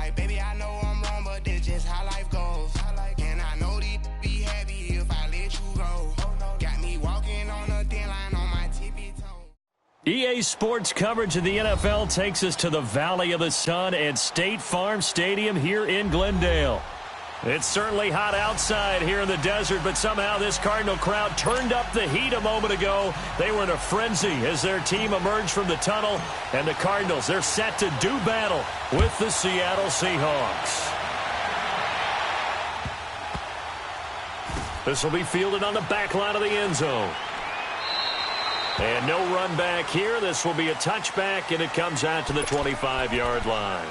like, baby, I know I'm wrong, but this just how life goes. And I know these be happy if I let you go. Got me walking on a thin line on my tippy toe. EA Sports coverage of the NFL takes us to the Valley of the Sun at State Farm Stadium here in Glendale. It's certainly hot outside here in the desert, but somehow this Cardinal crowd turned up the heat a moment ago. They were in a frenzy as their team emerged from the tunnel, and the Cardinals, they're set to do battle with the Seattle Seahawks. This will be fielded on the back line of the end zone. And no run back here. This will be a touchback, and it comes out to the 25-yard line.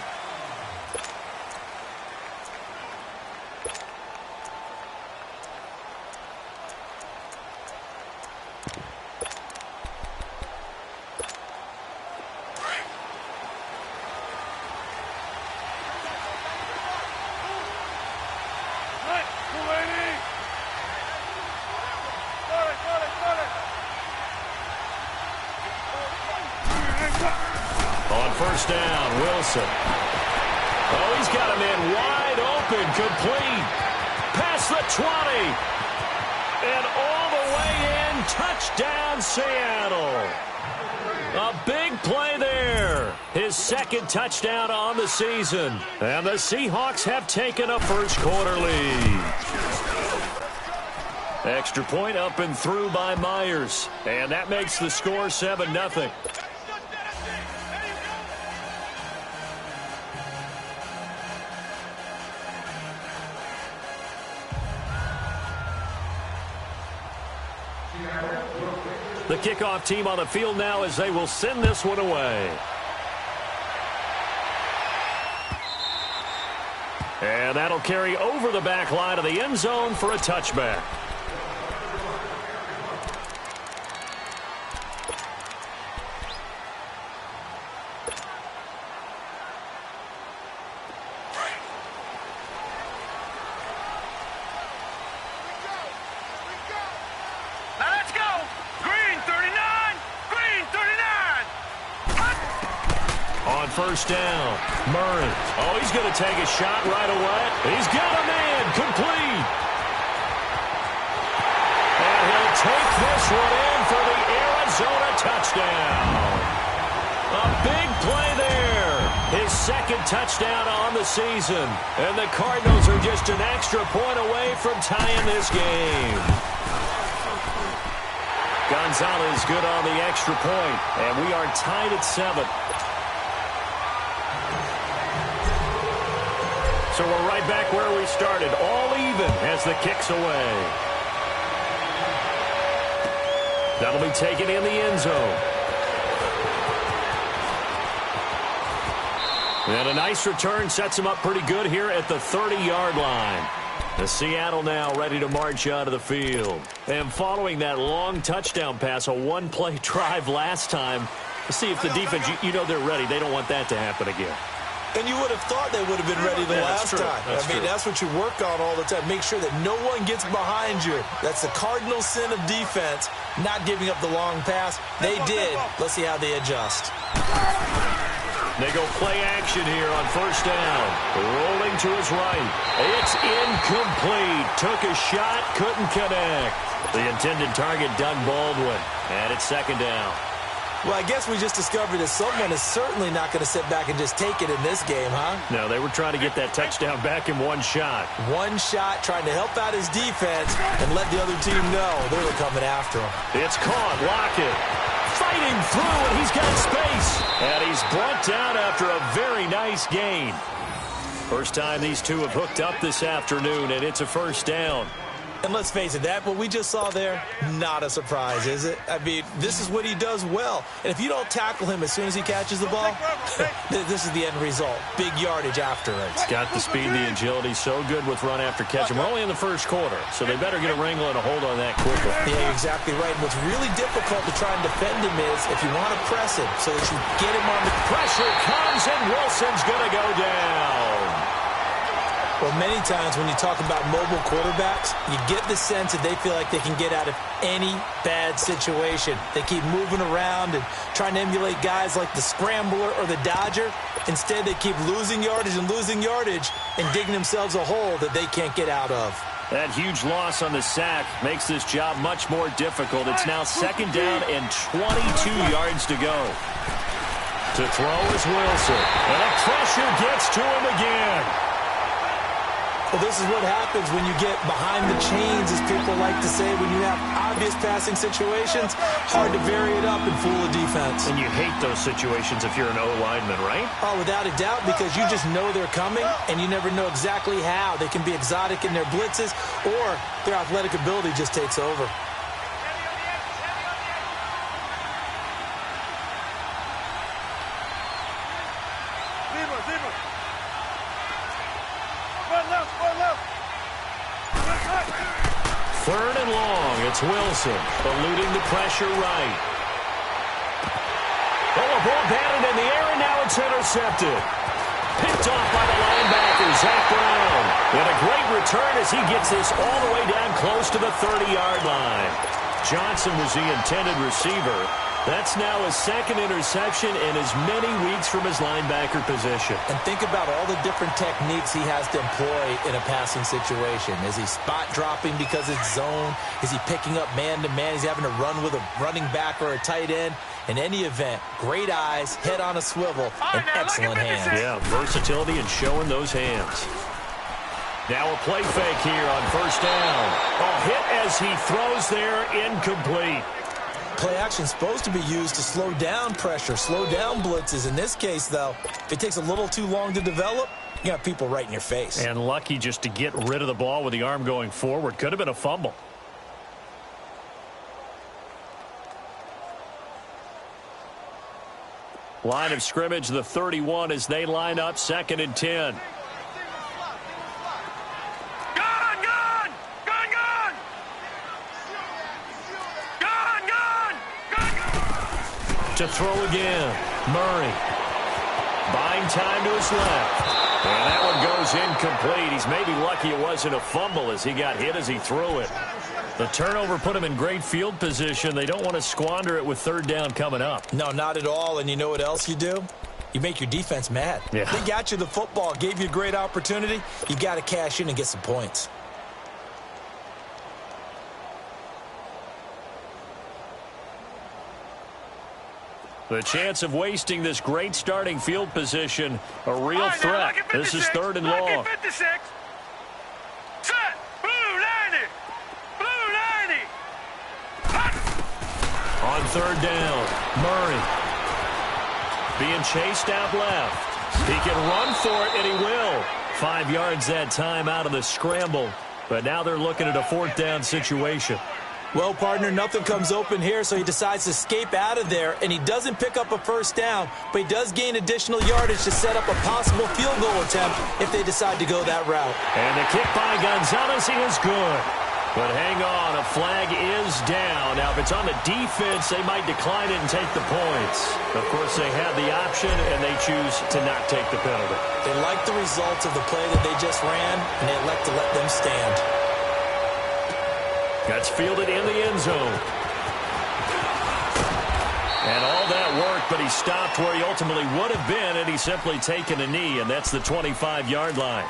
First down, Wilson. Oh, he's got him in wide open, complete. Past the 20. And all the way in, touchdown Seattle. A big play there. His second touchdown on the season. And the Seahawks have taken a first quarter lead. Extra point up and through by Myers. And that makes the score 7-0. The kickoff team on the field now as they will send this one away. And that'll carry over the back line of the end zone for a touchback. First down, Murray. Oh, he's going to take a shot right away. He's got a man, complete. And he'll take this one in for the Arizona touchdown. A big play there. His second touchdown on the season. And the Cardinals are just an extra point away from tying this game. Gonzalez good on the extra point, and we are tied at 7. So we're right back where we started, all even as the kick's away. That'll be taken in the end zone. And a nice return sets him up pretty good here at the 30-yard line. The Seattle now ready to march out of the field. And following that long touchdown pass, a one-play drive last time, let's see if the defense, you know they're ready. They don't want that to happen again. And you would have thought they would have been ready the last time. That's what you work on all the time. Make sure that no one gets behind you. That's the cardinal sin of defense, not giving up the long pass. They did. Let's see how they adjust. They go play action here on first down. Rolling to his right. It's incomplete. Took a shot, couldn't connect. The intended target, Doug Baldwin. And it's second down. Well, I guess we just discovered that someone is certainly not going to sit back and just take it in this game, huh? No, they were trying to get that touchdown back in one shot. One shot, trying to help out his defense and let the other team know they were coming after him. It's caught. Lockett fighting through, and he's got space. And he's brought down after a very nice gain. First time these two have hooked up this afternoon, and it's a first down. And let's face it, that what we just saw there, not a surprise, is it? I mean, this is what he does well. And if you don't tackle him as soon as he catches the ball, this is the end result. Big yardage after it. It's got the speed, the agility, so good with run after catch. And we're only in the first quarter, so they better get a wrangle and a hold on that quickly. Yeah, you're exactly right. And what's really difficult to try and defend him is if you want to press him so that you get him on the pressure comes, and Wilson's going to go down. Well, many times when you talk about mobile quarterbacks, you get the sense that they feel like they can get out of any bad situation. They keep moving around and trying to emulate guys like the scrambler or the dodger. Instead, they keep losing yardage and digging themselves a hole that they can't get out of. That huge loss on the sack makes this job much more difficult. It's now 2nd down and 22 yards to go. To throw is Wilson. And the pressure gets to him again. Well, this is what happens when you get behind the chains, as people like to say. When you have obvious passing situations, hard to vary it up and fool a defense. And you hate those situations if you're an O-lineman, right? Oh, without a doubt, because you just know they're coming, and you never know exactly how. They can be exotic in their blitzes, or their athletic ability just takes over. Third and long. It's Wilson eluding the pressure right. Oh, a ball batted in the air, and now it's intercepted. Picked off by the linebacker, Zach Brown. And a great return as he gets this all the way down close to the 30-yard line. Johnson was the intended receiver. That's now his 2nd interception in as many weeks from his linebacker position. And think about all the different techniques he has to employ in a passing situation. Is he spot dropping because it's zone? Is he picking up man-to-man? Is he having to run with a running back or a tight end? In any event, great eyes, head on a swivel, and excellent hands. Yeah, versatility and showing those hands. Now a play fake here on 1st down. A hit as he throws there, incomplete. Play action is supposed to be used to slow down pressure, slow down blitzes. In this case, though, if it takes a little too long to develop, you got people right in your face. And lucky just to get rid of the ball with the arm going forward. Could have been a fumble. Line of scrimmage, the 31 as they line up 2nd and 10. To throw again. Murray. Buying time to his left. And that one goes incomplete. He's maybe lucky it wasn't a fumble as he got hit as he threw it. The turnover put him in great field position. They don't want to squander it with 3rd down coming up. No, not at all. And you know what else you do? You make your defense mad. Yeah. They got you the football, gave you a great opportunity. You got to cash in and get some points. The chance of wasting this great starting field position, a real threat. This is 3rd and long. Set. Blue 90. Blue 90. On 3rd down, Murray. Being chased out left. He can run for it, and he will. 5 yards that time out of the scramble. But now they're looking at a 4th down situation. Well, partner, nothing comes open here, so he decides to escape out of there, and he doesn't pick up a 1st down, but he does gain additional yardage to set up a possible field goal attempt if they decide to go that route. And the kick by Gonzalez is good. But hang on, a flag is down. Now, if it's on the defense, they might decline it and take the points. Of course, they have the option, and they choose to not take the penalty. They like the results of the play that they just ran, and they elect to let them stand. That's fielded in the end zone. And all that work, but he stopped where he ultimately would have been, and he's simply taken a knee, and that's the 25-yard line.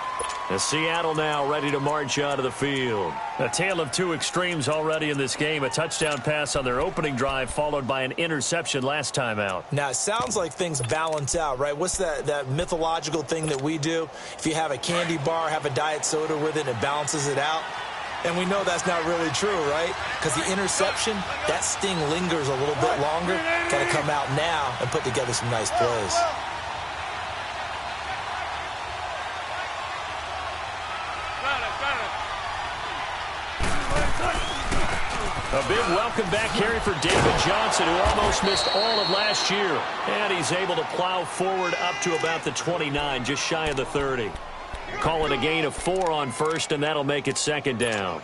The Seattle now ready to march out of the field. A tale of two extremes already in this game. A touchdown pass on their opening drive, followed by an interception last time out. Now, it sounds like things balance out, right? What's that mythological thing that we do? If you have a candy bar, have a diet soda with it, and it balances it out. And we know that's not really true, right? Because the interception, that sting lingers a little bit longer. Got to come out now and put together some nice plays. A big welcome back carry for David Johnson, who almost missed all of last year. And he's able to plow forward up to about the 29, just shy of the 30. Call it a gain of 4 on first, and that'll make it 2nd down.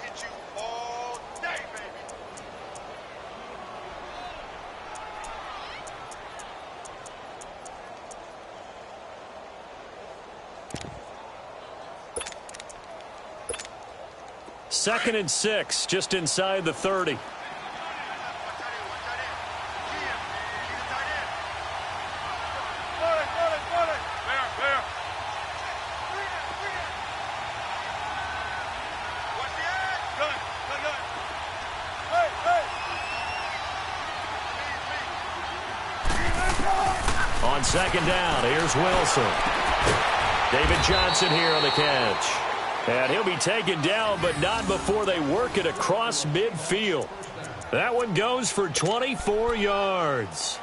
2nd and 6, just inside the 30. On 2nd down, here's Wilson. David Johnson here on the catch. And he'll be taken down, but not before they work it across midfield. That one goes for 24 yards.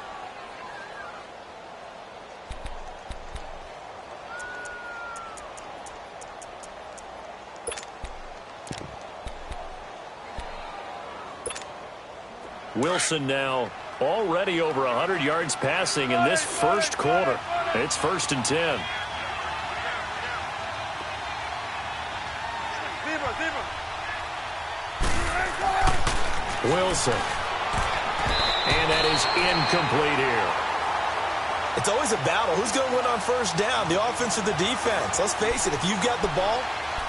Wilson now already over 100 yards passing in this first quarter. It's 1st and 10. Wilson. And that is incomplete here. It's always a battle. Who's going to win on 1st down, the offense or the defense? Let's face it, if you've got the ball,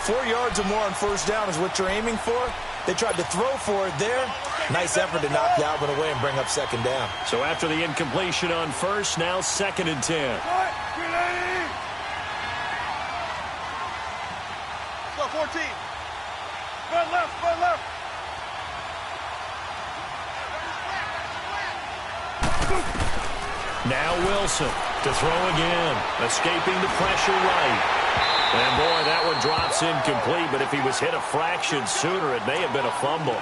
4 yards or more on 1st down is what you're aiming for. They tried to throw for it there. Nice effort to knock Galvin away and bring up 2nd down. So after the incompletion on 1st, now 2nd and 10. Go 14. Run left, run left. Now Wilson to throw again. Escaping the pressure right. And boy, that one drops incomplete, but if he was hit a fraction sooner, it may have been a fumble.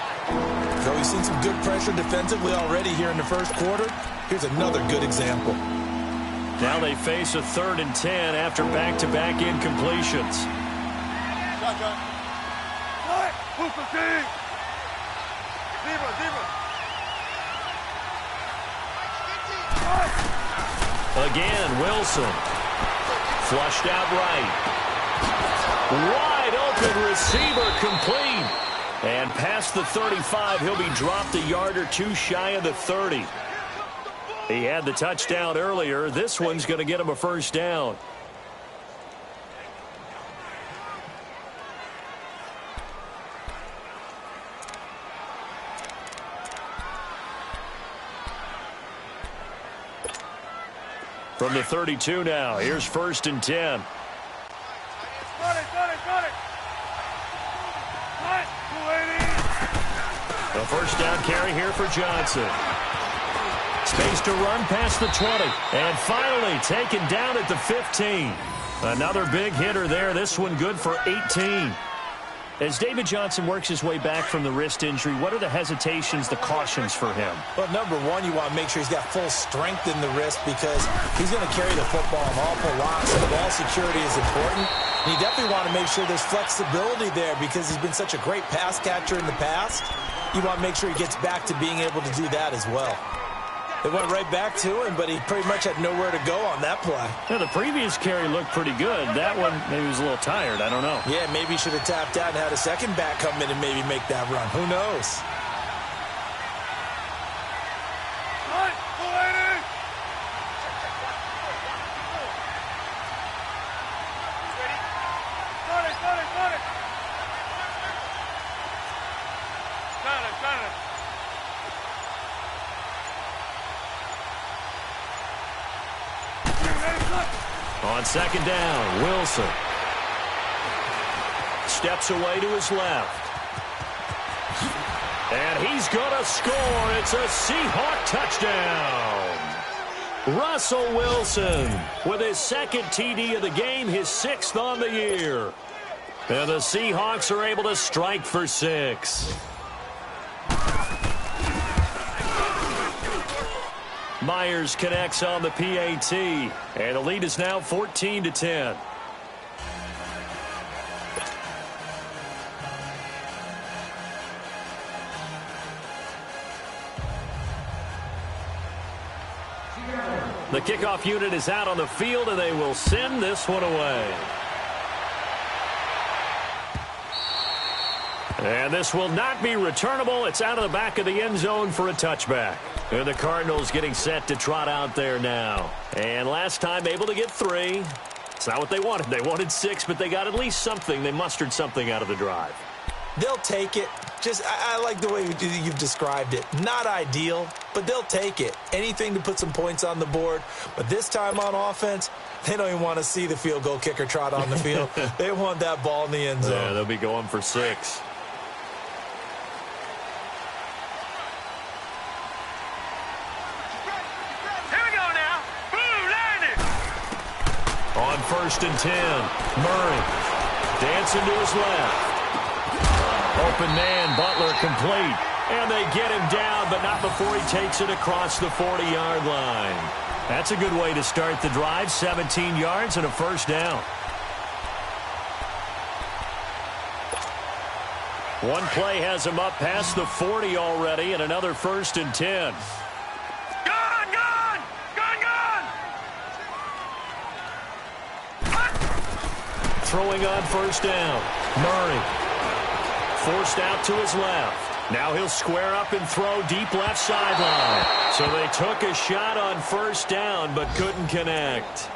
So we've seen some good pressure defensively already here in the 1st quarter. Here's another good example. Now they face a 3rd and 10 after back-to-back incompletions. Shotgun. What? Who's the team? Zebra, zebra. Again, Wilson. Flushed out right. Wide open receiver complete. And past the 35, he'll be dropped a yard or two shy of the 30. He had the touchdown earlier. This one's going to get him a 1st down. From the 32 now, here's 1st and 10. The 1st down carry here for Johnson. Space to run past the 20. And finally taken down at the 15. Another big hitter there. This one good for 18. As David Johnson works his way back from the wrist injury, what are the hesitations, the cautions for him? Well, number one, you want to make sure he's got full strength in the wrist because he's going to carry the football an awful lot, so the ball security is important. And you definitely want to make sure there's flexibility there because he's been such a great pass catcher in the past. You want to make sure he gets back to being able to do that as well. It went right back to him, but he pretty much had nowhere to go on that play. Yeah, the previous carry looked pretty good. That one, maybe he was a little tired. I don't know. Yeah, maybe he should have tapped out and had a second back come in and maybe make that run. Who knows? On 2nd down, Wilson steps away to his left. And he's going to score. It's a Seahawk touchdown. Russell Wilson with his 2nd TD of the game, his 6th on the year. And the Seahawks are able to strike for 6. Myers connects on the PAT, and the lead is now 14-10. The kickoff unit is out on the field, and they will send this one away. And this will not be returnable. It's out of the back of the end zone for a touchback. And the Cardinals getting set to trot out there now. And last time able to get 3. It's not what they wanted. They wanted 6, but they got at least something. They mustered something out of the drive. They'll take it. I like the way you've described it. Not ideal, but they'll take it. Anything to put some points on the board. But this time on offense, they don't even want to see the field goal kicker trot on the field. They want that ball in the end zone. Yeah, they'll be going for 6. On 1st and 10, Murray dancing to his left. Open man, Butler complete. And they get him down, but not before he takes it across the 40-yard line. That's a good way to start the drive. 17 yards and a first down. One play has him up past the 40 already, and another 1st and 10. Throwing on 1st down. Murray forced out to his left. Now he'll square up and throw deep left sideline. So they took a shot on 1st down but couldn't connect.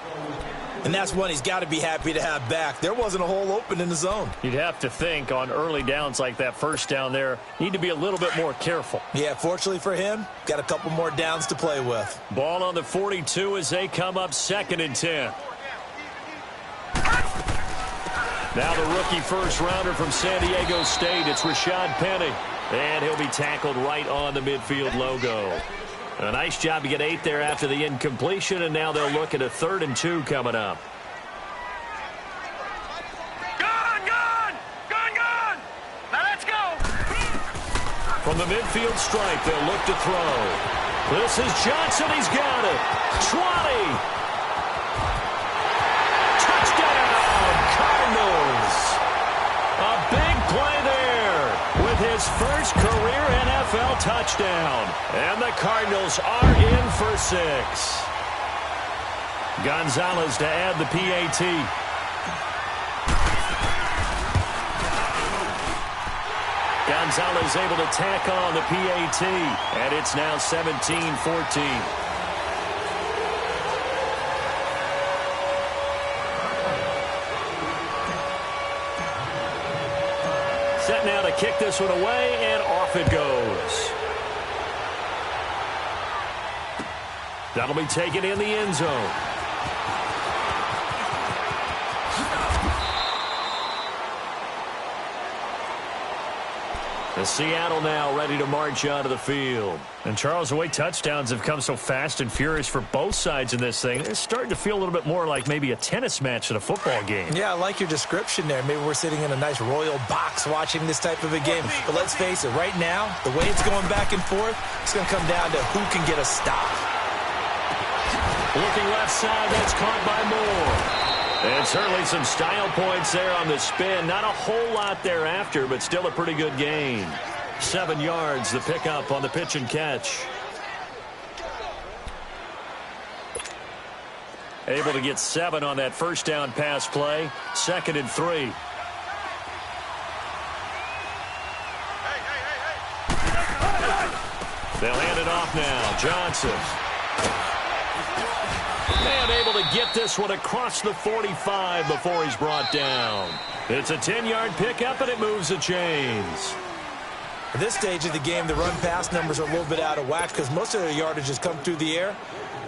And that's one he's got to be happy to have back. There wasn't a hole open in the zone. You'd have to think on early downs like that 1st down there, need to be a little bit more careful. Yeah, fortunately for him, got a couple more downs to play with. Ball on the 42 as they come up 2nd and 10. Now the rookie first-rounder from San Diego State, it's Rashad Penny. And he'll be tackled right on the midfield logo. A nice job to get 8 there after the incompletion, and now they'll look at a 3rd and 2 coming up. Gone! Now let's go! From the midfield stripe, they'll look to throw. This is Johnson. He's got it. 20. Touchdown, Cardinals. A big play there with his first career NFL touchdown. And the Cardinals are in for 6. Gonzalez to add the PAT. Gonzalez able to tack on the PAT. And it's now 17-14. Set now to kick this one away, and off it goes. That'll be taken in the end zone. The Seattle now ready to march onto the field. And Charles, the way touchdowns have come so fast and furious for both sides in this thing, it's starting to feel a little bit more like maybe a tennis match at a football game. Yeah, I like your description there. Maybe we're sitting in a nice royal box watching this type of a game. But let's face it, right now, the way it's going back and forth, it's going to come down to who can get a stop. Looking left side, that's caught by Moore. And certainly some style points there on the spin. Not a whole lot thereafter, but still a pretty good gain. 7 yards, the pickup on the pitch and catch. Able to get 7 on that first down pass play. 2nd and 3. They'll hand it off now. Johnson. And able to get this one across the 45 before he's brought down. It's a 10-yard pickup, and it moves the chains. At this stage of the game, the run-pass numbers are a little bit out of whack because most of their yardage has come through the air.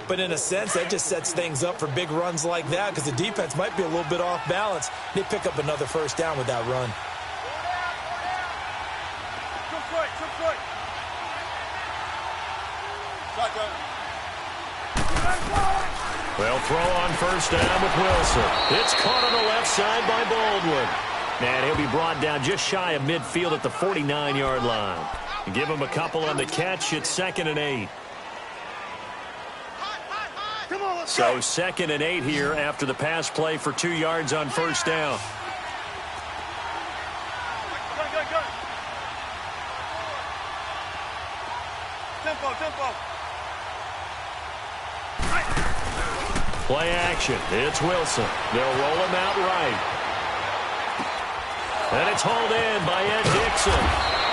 But in a sense, that just sets things up for big runs like that because the defense might be a little bit off balance. They pick up another first down with that run. They'll throw on first down with Wilson. It's caught on the left side by Baldwin. And he'll be brought down just shy of midfield at the 49-yard line. Give him a couple on the catch. It's 2nd and 8. So 2nd and 8 here after the pass play for 2 yards on first down. Tempo. Play action. It's Wilson. They'll roll him out right. And it's hauled in by Ed Dixon.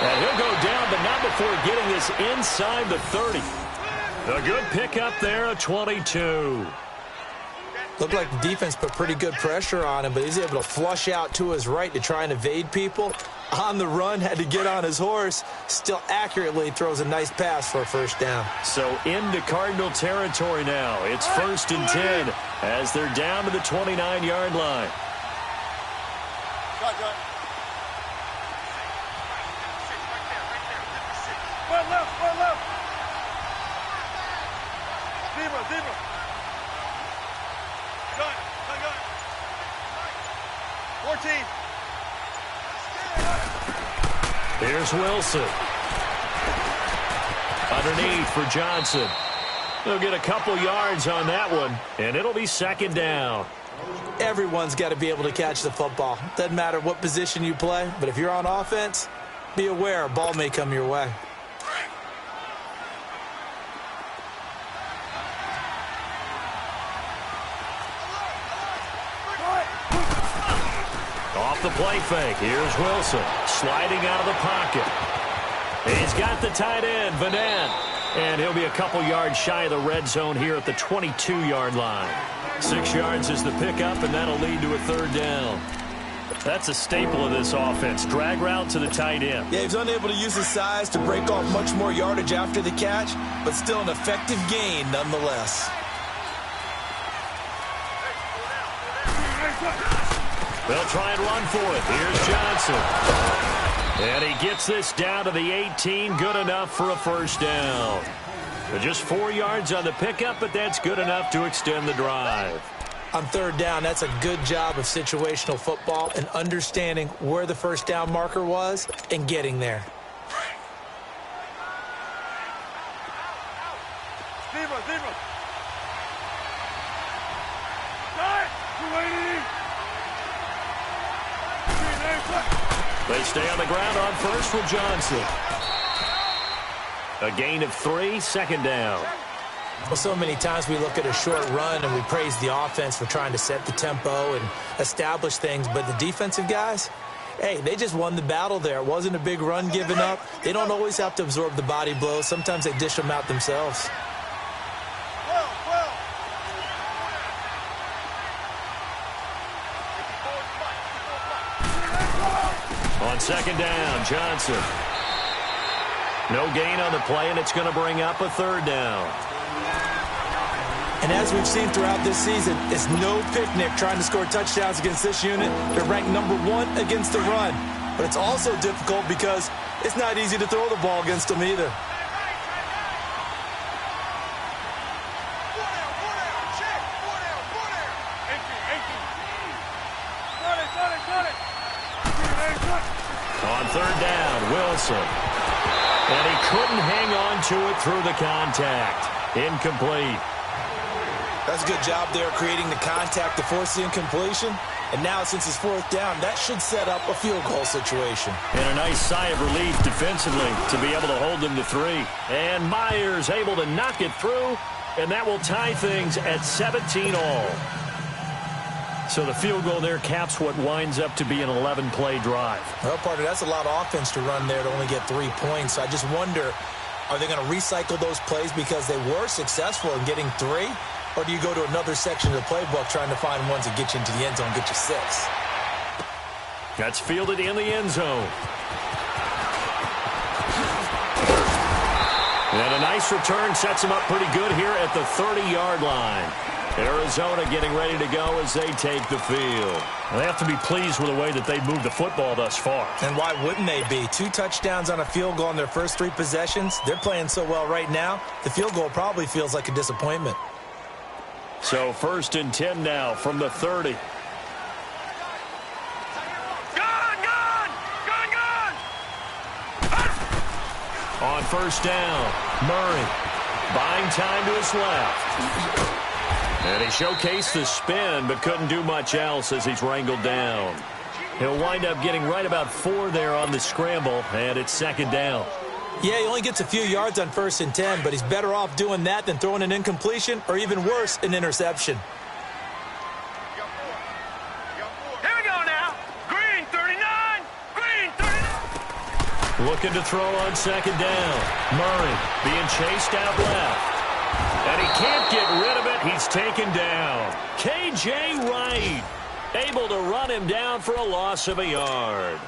And he'll go down, but not before getting this inside the 30. A good pickup there, a 22. Looked like the defense put pretty good pressure on him, but he's able to flush out to his right to try and evade people. on the run, had to get on his horse, still accurately throws a nice pass for a first down. So into Cardinal territory now. It's 1st and 10 as they're down to the 29-yard line. One left. Zebra. Gun. 14. Here's Wilson. Underneath for Johnson. He'll get a couple yards on that one, and it'll be 2nd down. Everyone's got to be able to catch the football. Doesn't matter what position you play, but if you're on offense, be aware a ball may come your way. Off the play fake. Here's Wilson sliding out of the pocket. He's got the tight end, Vanette. And he'll be a couple yards shy of the red zone here at the 22-yard line. 6 yards is the pickup, and that'll lead to a 3rd down. That's a staple of this offense. Drag route to the tight end. Yeah, he's unable to use his size to break off much more yardage after the catch, but still an effective gain nonetheless. They'll try and run for it. Here's Johnson. And he gets this down to the 18. Good enough for a first down. Just 4 yards on the pickup, but that's good enough to extend the drive. On 3rd down, that's a good job of situational football and understanding where the first down marker was and getting there. Zebra. They stay on the ground on first with Johnson. A gain of 3, 2nd down. Well, so many times we look at a short run and we praise the offense for trying to set the tempo and establish things, but the defensive guys, hey, they just won the battle there. It wasn't a big run given up. They don't always have to absorb the body blows. Sometimes they dish them out themselves. On 2nd down, Johnson. No gain on the play, and it's going to bring up a 3rd down. And as we've seen throughout this season, it's no picnic trying to score touchdowns against this unit. They're ranked #1 against the run. But it's also difficult because it's not easy to throw the ball against them either. On 3rd down, Wilson. And he couldn't hang on to it through the contact. Incomplete. That's a good job there creating the contact to force the incompletion. And now, since it's 4th down, that should set up a field goal situation. And a nice sigh of relief defensively to be able to hold them to 3. And Myers able to knock it through, and that will tie things at 17 all. So the field goal there caps what winds up to be an 11-play drive. Well, partner, that's a lot of offense to run there to only get 3 points. So I just wonder, are they going to recycle those plays because they were successful in getting 3? Or do you go to another section of the playbook trying to find ones that get you into the end zone, get you 6? That's fielded in the end zone. And a nice return sets him up pretty good here at the 30-yard line. Arizona getting ready to go as they take the field. They have to be pleased with the way that they moved the football thus far. And why wouldn't they be? 2 touchdowns on a field goal in their first 3 possessions. They're playing so well right now, the field goal probably feels like a disappointment. So 1st and 10 now from the 30. On 1st down, Murray buying time to his left. And he showcased the spin, but couldn't do much else as he's wrangled down. He'll wind up getting right about 4 there on the scramble, and it's 2nd down. Yeah, he only gets a few yards on 1st and 10, but he's better off doing that than throwing an incompletion or even worse, an interception. Here we go now. Green 39. Green 39. Looking to throw on 2nd down. Murray being chased out left. And he can't get rid of it. He's taken down. K.J. Wright able to run him down for a loss of a yard.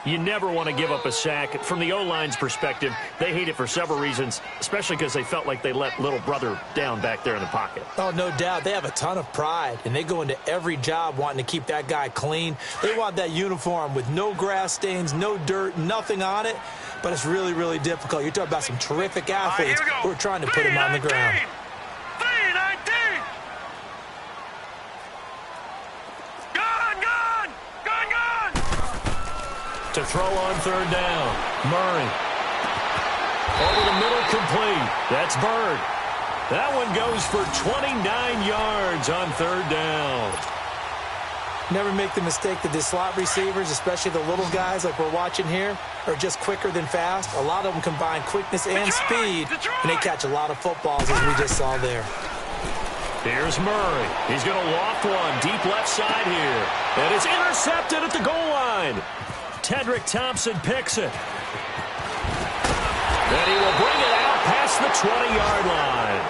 You never want to give up a sack. From the O-line's perspective, they hate it for several reasons, especially because they felt like they let little brother down back there in the pocket. Oh, no doubt. They have a ton of pride, and they go into every job wanting to keep that guy clean. They want that uniform with no grass stains, no dirt, nothing on it, but it's really, really difficult. You're talking about some terrific athletes who are trying to put him on the ground. To throw on third down. Murray. Over the middle, complete. That's Bird. That one goes for 29 yards on third down. Never make the mistake that the slot receivers, especially the little guys like we're watching here, are just quicker than fast. A lot of them combine quickness and speed, and they catch a lot of footballs, as we just saw there. Here's Murray. He's going to loft one deep left side here. And it's intercepted at the goal line. Tedrick Thompson picks it. And he will bring it out past the 20-yard line.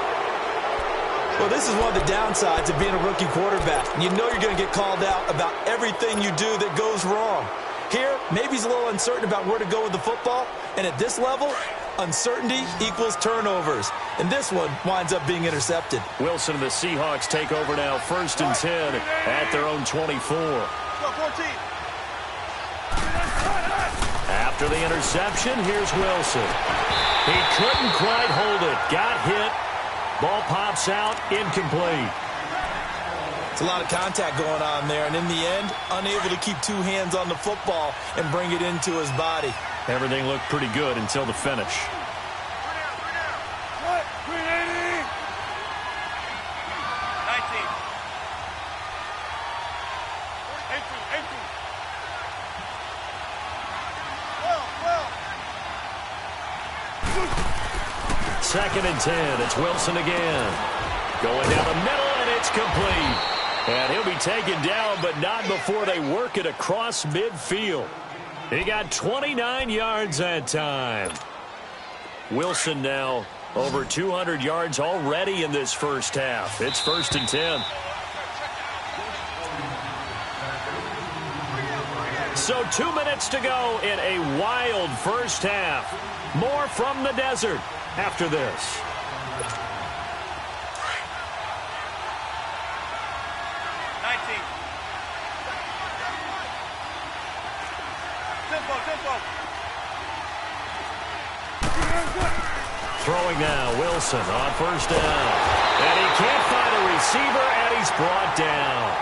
Well, this is one of the downsides of being a rookie quarterback. You know you're going to get called out about everything you do that goes wrong. Here, maybe he's a little uncertain about where to go with the football. And at this level, uncertainty equals turnovers. And this one winds up being intercepted. Wilson and the Seahawks take over now, 1st and 10 at their own 24. After the interception, here's Wilson. He couldn't quite hold it. Got hit. Ball pops out. Incomplete. It's a lot of contact going on there, and in the end, unable to keep two hands on the football and bring it into his body. Everything looked pretty good until the finish. Second and 10. It's Wilson again. Going down the middle, and it's complete. And he'll be taken down, but not before they work it across midfield. He got 29 yards that time. Wilson now over 200 yards already in this first half. It's 1st and 10. So 2 minutes to go in a wild first half. More from the desert after this. Throwing now, Wilson on 1st down. And he can't find a receiver, and he's brought down.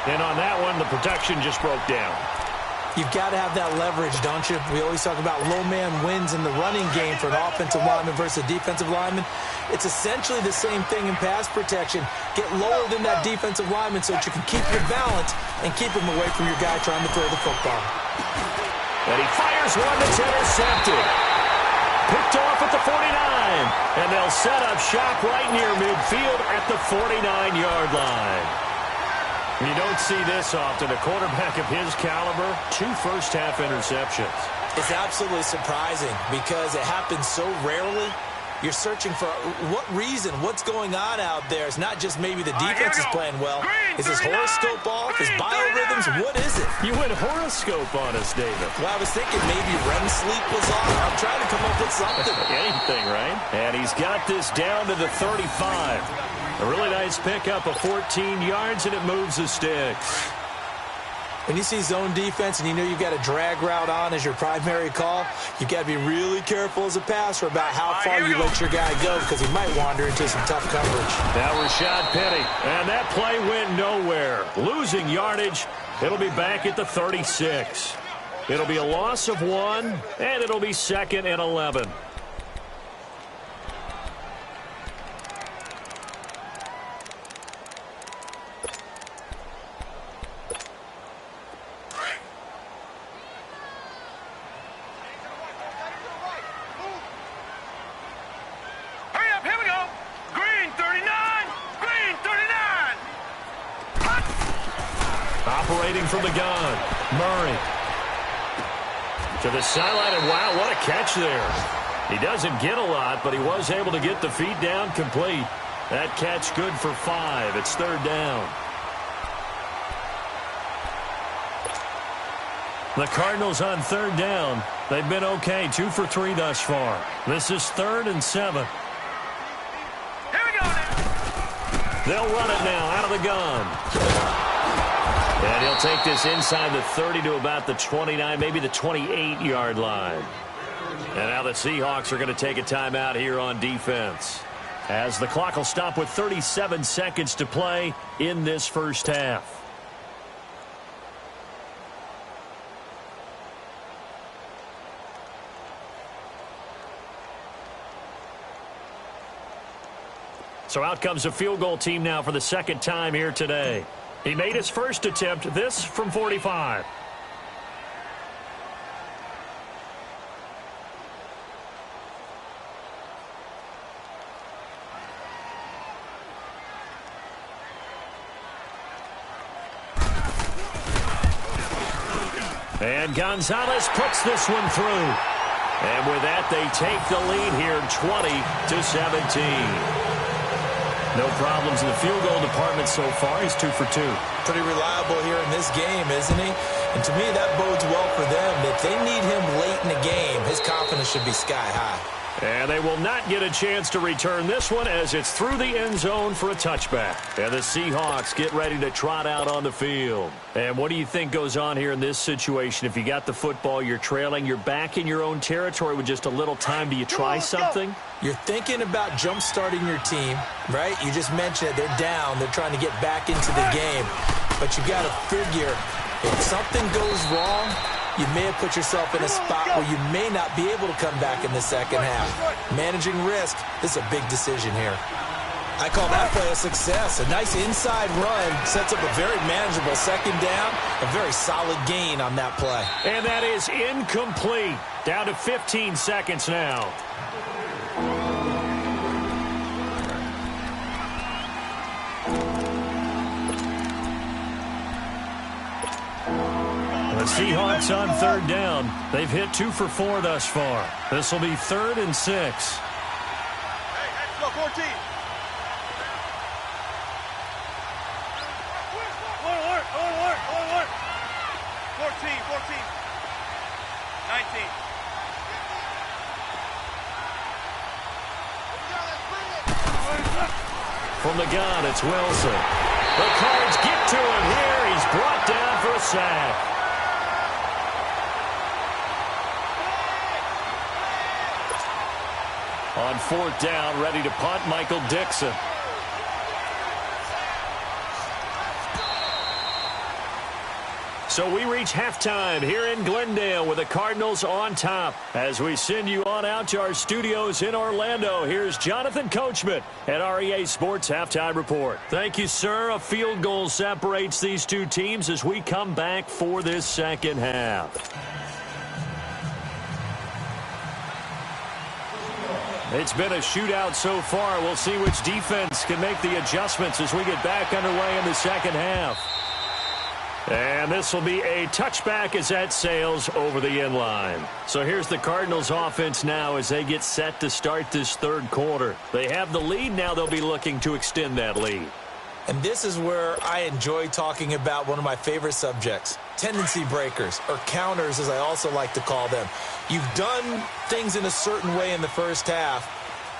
And on that one, the protection just broke down. You've got to have that leverage, don't you? We always talk about low man wins in the running game for an offensive lineman versus a defensive lineman. It's essentially the same thing in pass protection. Get lower than that defensive lineman so that you can keep your balance and keep him away from your guy trying to throw the football. And he fires one that's intercepted. Picked off at the 49. And they'll set up shop right near midfield at the 49-yard line. You don't see this often. A quarterback of his caliber, 2 first-half interceptions. It's absolutely surprising because it happens so rarely. You're searching for what reason, what's going on out there. It's not just maybe the defense is playing well. Is his horoscope off? His biorhythms? What is it? You went horoscope on us, David. Well, I was thinking maybe REM sleep was off. I'm trying to come up with something. Anything, right? And he's got this down to the 35. A really nice pickup of 14 yards, and it moves the sticks. When you see zone defense and you know you've got a drag route on as your primary call, you've got to be really careful as a passer about how far you let your guy go because he might wander into some tough coverage. Now Rashad Penny, and that play went nowhere. Losing yardage, it'll be back at the 36. It'll be a loss of 1, and it'll be 2nd and 11. Operating from the gun, Murray. To the sideline, and wow, what a catch there. He doesn't get a lot, but he was able to get the feet down complete. That catch good for 5. It's 3rd down. The Cardinals on third down. They've been okay, 2 for 3 thus far. This is 3rd and 7. Here we go now. They'll run it now out of the gun. And he'll take this inside the 30 to about the 29, maybe the 28-yard line. And now the Seahawks are going to take a timeout here on defense, as the clock will stop with 37 seconds to play in this first half. So out comes a field goal team now for the second time here today. He made his first attempt, this from 45. And Gonzalez puts this one through. And with that, they take the lead here 20-17. No problems in the field goal department so far. He's 2 for 2. Pretty reliable here in this game, isn't he? And to me, that bodes well for them. If they need him late in the game, his confidence should be sky high. And they will not get a chance to return this one as it's through the end zone for a touchback. And the Seahawks get ready to trot out on the field. And what do you think goes on here in this situation? If you got the football, you're trailing, you're back in your own territory with just a little time. Do you try something? You're thinking about jump-starting your team, right? You just mentioned it. They're down. They're trying to get back into the game. But you got to figure, if something goes wrong, you may have put yourself in a spot where you may not be able to come back in the second half. Managing risk is a big decision here. I call that play a success. A nice inside run sets up a very manageable second down. A very solid gain on that play. And that is incomplete. Down to 15 seconds now. The Seahawks on third down. They've hit 2 for 4 thus far. This will be 3rd and 6. Hey, go 14. Alert. 14. 19. From the gun, it's Wilson. The Cards get to him here. He's brought down for a sack. On 4th down, ready to punt, Michael Dixon. So we reach halftime here in Glendale with the Cardinals on top. As we send you on out to our studios in Orlando, here's Jonathan Coachman at REA Sports Halftime Report. Thank you, sir. A field goal separates these two teams as we come back for this second half. It's been a shootout so far. We'll see which defense can make the adjustments as we get back underway in the second half. And this will be a touchback as that sails over the end line. So here's the Cardinals offense now as they get set to start this third quarter. They have the lead. Now they'll be looking to extend that lead. And this is where I enjoy talking about one of my favorite subjects, tendency breakers, or counters as I also like to call them. You've done things in a certain way in the first half,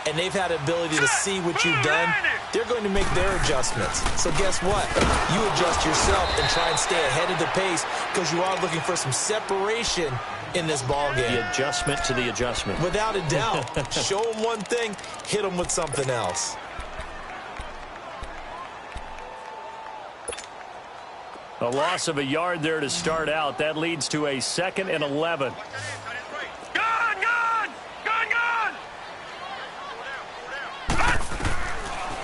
and they've had the ability to see what you've done. They're going to make their adjustments. So guess what? You adjust yourself and try and stay ahead of the pace because you are looking for some separation in this ball game. The adjustment to the adjustment. Without a doubt. Show them one thing, hit them with something else. A loss of a yard there to start out. That leads to a 2nd and 11.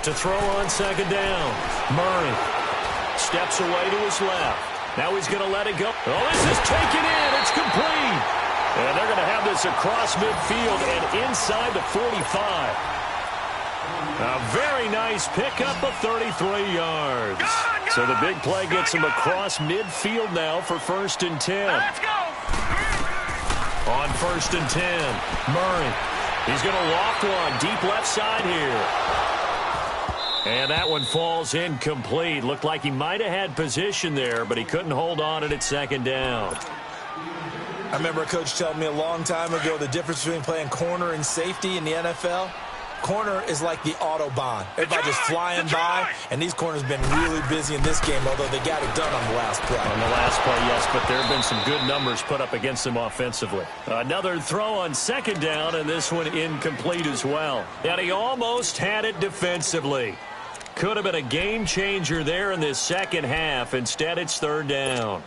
To throw on second down. Murray steps away to his left. Now he's going to let it go. Oh, this is taken in. It's complete. And they're going to have this across midfield and inside the 45. A very nice pickup of 33 yards. So the big play gets him across midfield now for 1st and 10. Let's go. On 1st and 10, Murray. He's going to loft one deep left side here. And that one falls incomplete. Looked like he might have had position there, but he couldn't hold on at second down. I remember a coach telling me a long time ago the difference between playing corner and safety in the NFL. Corner is like the Autobahn. Everybody just flying by, and these corners have been really busy in this game, although they got it done on the last play. On the last play, yes, but there have been some good numbers put up against them offensively. Another throw on second down, and this one incomplete as well. And he almost had it defensively. Could have been a game changer there in this second half. Instead, it's third down.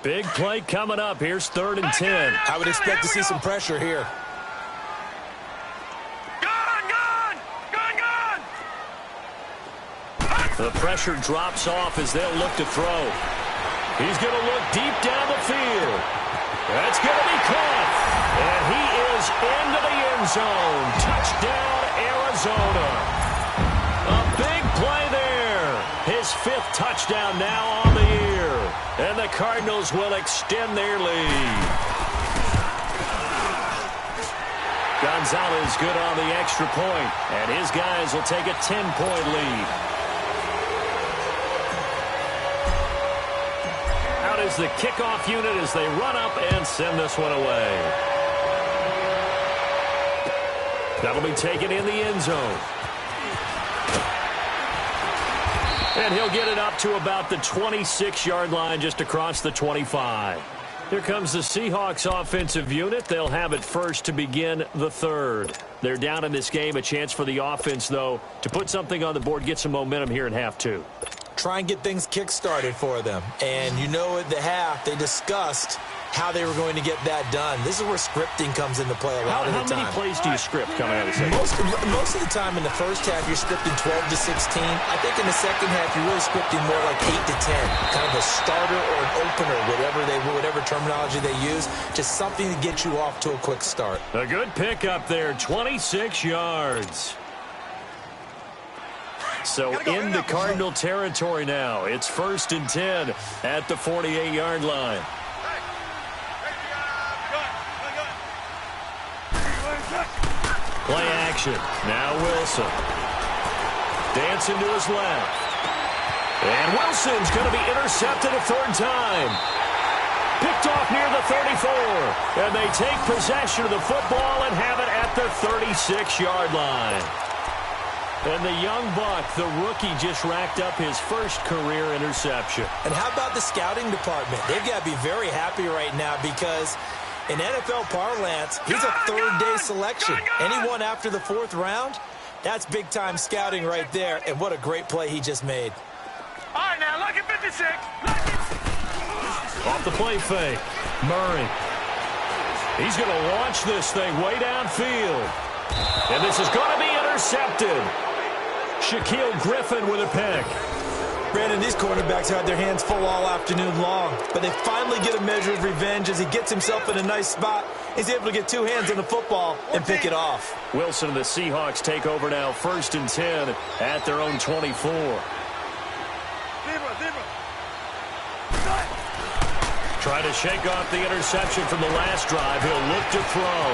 Big play coming up. Here's 3rd and 10. I would expect to see some pressure here. The pressure drops off as they'll look to throw. He's going to look deep down the field. That's going to be caught. And he is into the end zone. Touchdown, Arizona. A big play there. His 5th touchdown now on the year. And the Cardinals will extend their lead. Gonzalez good on the extra point. And his guys will take a 10-point lead. Is the kickoff unit as they run up and send this one away. That'll be taken in the end zone. And he'll get it up to about the 26-yard line, just across the 25. Here comes the Seahawks offensive unit. They'll have it first to begin the 3rd. They're down in this game. A chance for the offense, though, to put something on the board, get some momentum here in half 2. Try and get things kick-started for them. And you know at the half, they discussed how they were going to get that done. This is where scripting comes into play a lot of the time. How many plays do you script coming out of the second? Most of the time in the first half, you're scripting 12 to 16. I think in the second half, you're really scripting more like 8 to 10. Kind of a starter or an opener, whatever terminology they use. Just something to get you off to a quick start. A good pickup there, 26 yards. So into Cardinal territory now. It's 1st and 10 at the 48-yard line. Play action. Now Wilson. Dancing to his left. And Wilson's going to be intercepted a 3rd time. Picked off near the 34. And they take possession of the football and have it at the 36-yard line. And the young buck, the rookie, just racked up his first career interception. And how about the scouting department? They've got to be very happy right now because in NFL parlance, he's a 3rd-day selection. Anyone after the 4th round, that's big-time scouting right there. And what a great play he just made. All right, now, look at 56. Off the play fake. Murray. He's going to launch this thing way downfield. And this is going to be intercepted. Shaquille Griffin with a pick. Brandon, these cornerbacks had their hands full all afternoon long, but they finally get a measure of revenge as he gets himself in a nice spot. He's able to get 2 hands on the football and pick it off. Wilson and the Seahawks take over now, 1st and 10 at their own 24. Try to shake off the interception from the last drive. He'll look to throw.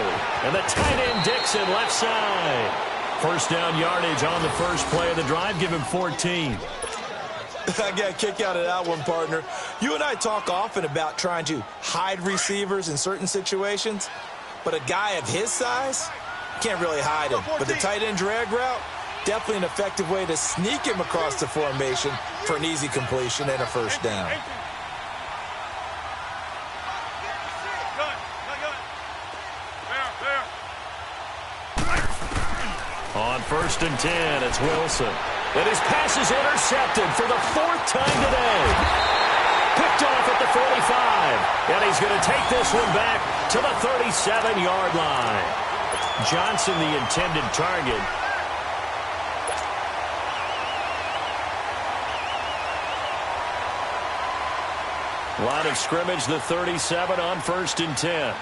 And the tight end Dixon left side. 1st down yardage on the first play of the drive. Give him 14. I got a kick out of that one, partner. You and I talk often about trying to hide receivers in certain situations, but a guy of his size can't really hide him. But the tight end drag route, definitely an effective way to sneak him across the formation for an easy completion and a 1st down. On 1st and 10, it's Wilson. And his pass is intercepted for the 4th time today. Picked off at the 45. And he's going to take this one back to the 37-yard line. Johnson, the intended target. Line of scrimmage, the 37 on 1st and 10.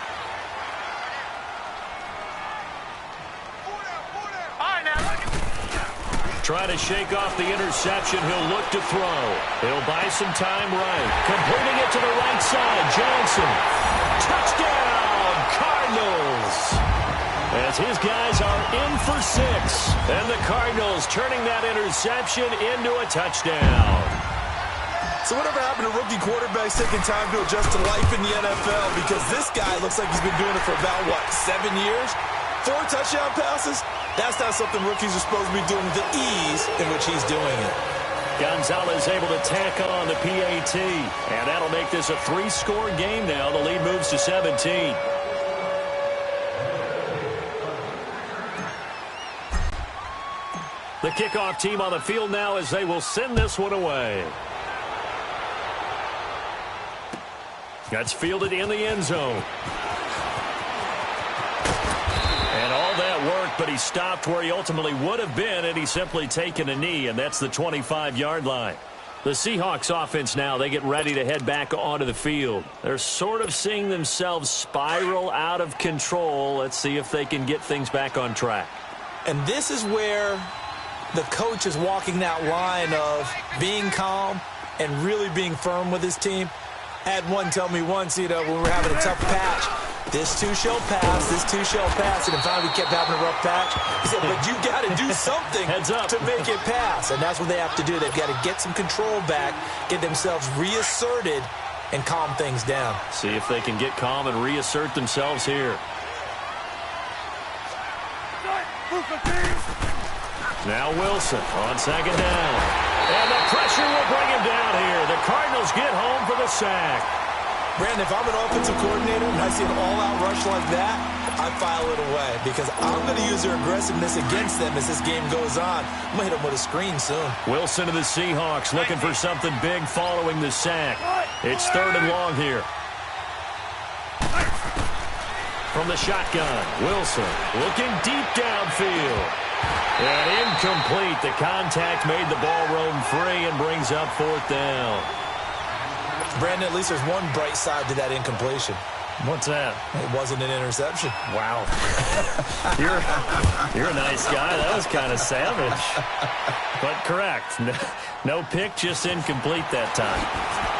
Try to shake off the interception. He'll look to throw. He'll buy some time right. Completing it to the right side. Johnson. Touchdown, Cardinals. As his guys are in for 6. And the Cardinals turning that interception into a touchdown. So whatever happened to rookie quarterbacks taking time to adjust to life in the NFL? Because this guy looks like he's been doing it for about, 7 years? 4 touchdown passes? That's not something rookies are supposed to be doing with the ease in which he's doing it. Gonzalez able to tack on the PAT. And that'll make this a 3-score game now. The lead moves to 17. The kickoff team on the field now as they will send this one away. That's fielded in the end zone. And all that worked, but he stopped where he ultimately would have been, and he's simply taken a knee, and that's the 25-yard line. The Seahawks offense now, they get ready to head back onto the field. They're sort of seeing themselves spiral out of control. Let's see if they can get things back on track. And this is where the coach is walking that line of being calm and really being firm with his team. I had one tell me once, when we were having a tough patch, this too shall pass, this too shall pass. And finally we kept having a rough patch. He said, but you got to do something to make it pass. And that's what they have to do. They've got to get some control back, get themselves reasserted, and calm things down. See if they can get calm and reassert themselves here. Now Wilson on second down. And the pressure will bring him down here. The Cardinals get home for the sack. Brandon, if I'm an offensive coordinator and I see an all-out rush like that, I file it away because I'm going to use their aggressiveness against them as this game goes on. I'm going to hit them with a screen soon. Wilson to the Seahawks looking for something big following the sack. It's 3rd and long here. From the shotgun, Wilson looking deep downfield. And incomplete. The contact made the ball roam free and brings up 4th down. Brandon, at least there's one bright side to that incompletion. What's that? It wasn't an interception. Wow. You're a nice guy. That was kind of savage. But correct. No pick, just incomplete that time.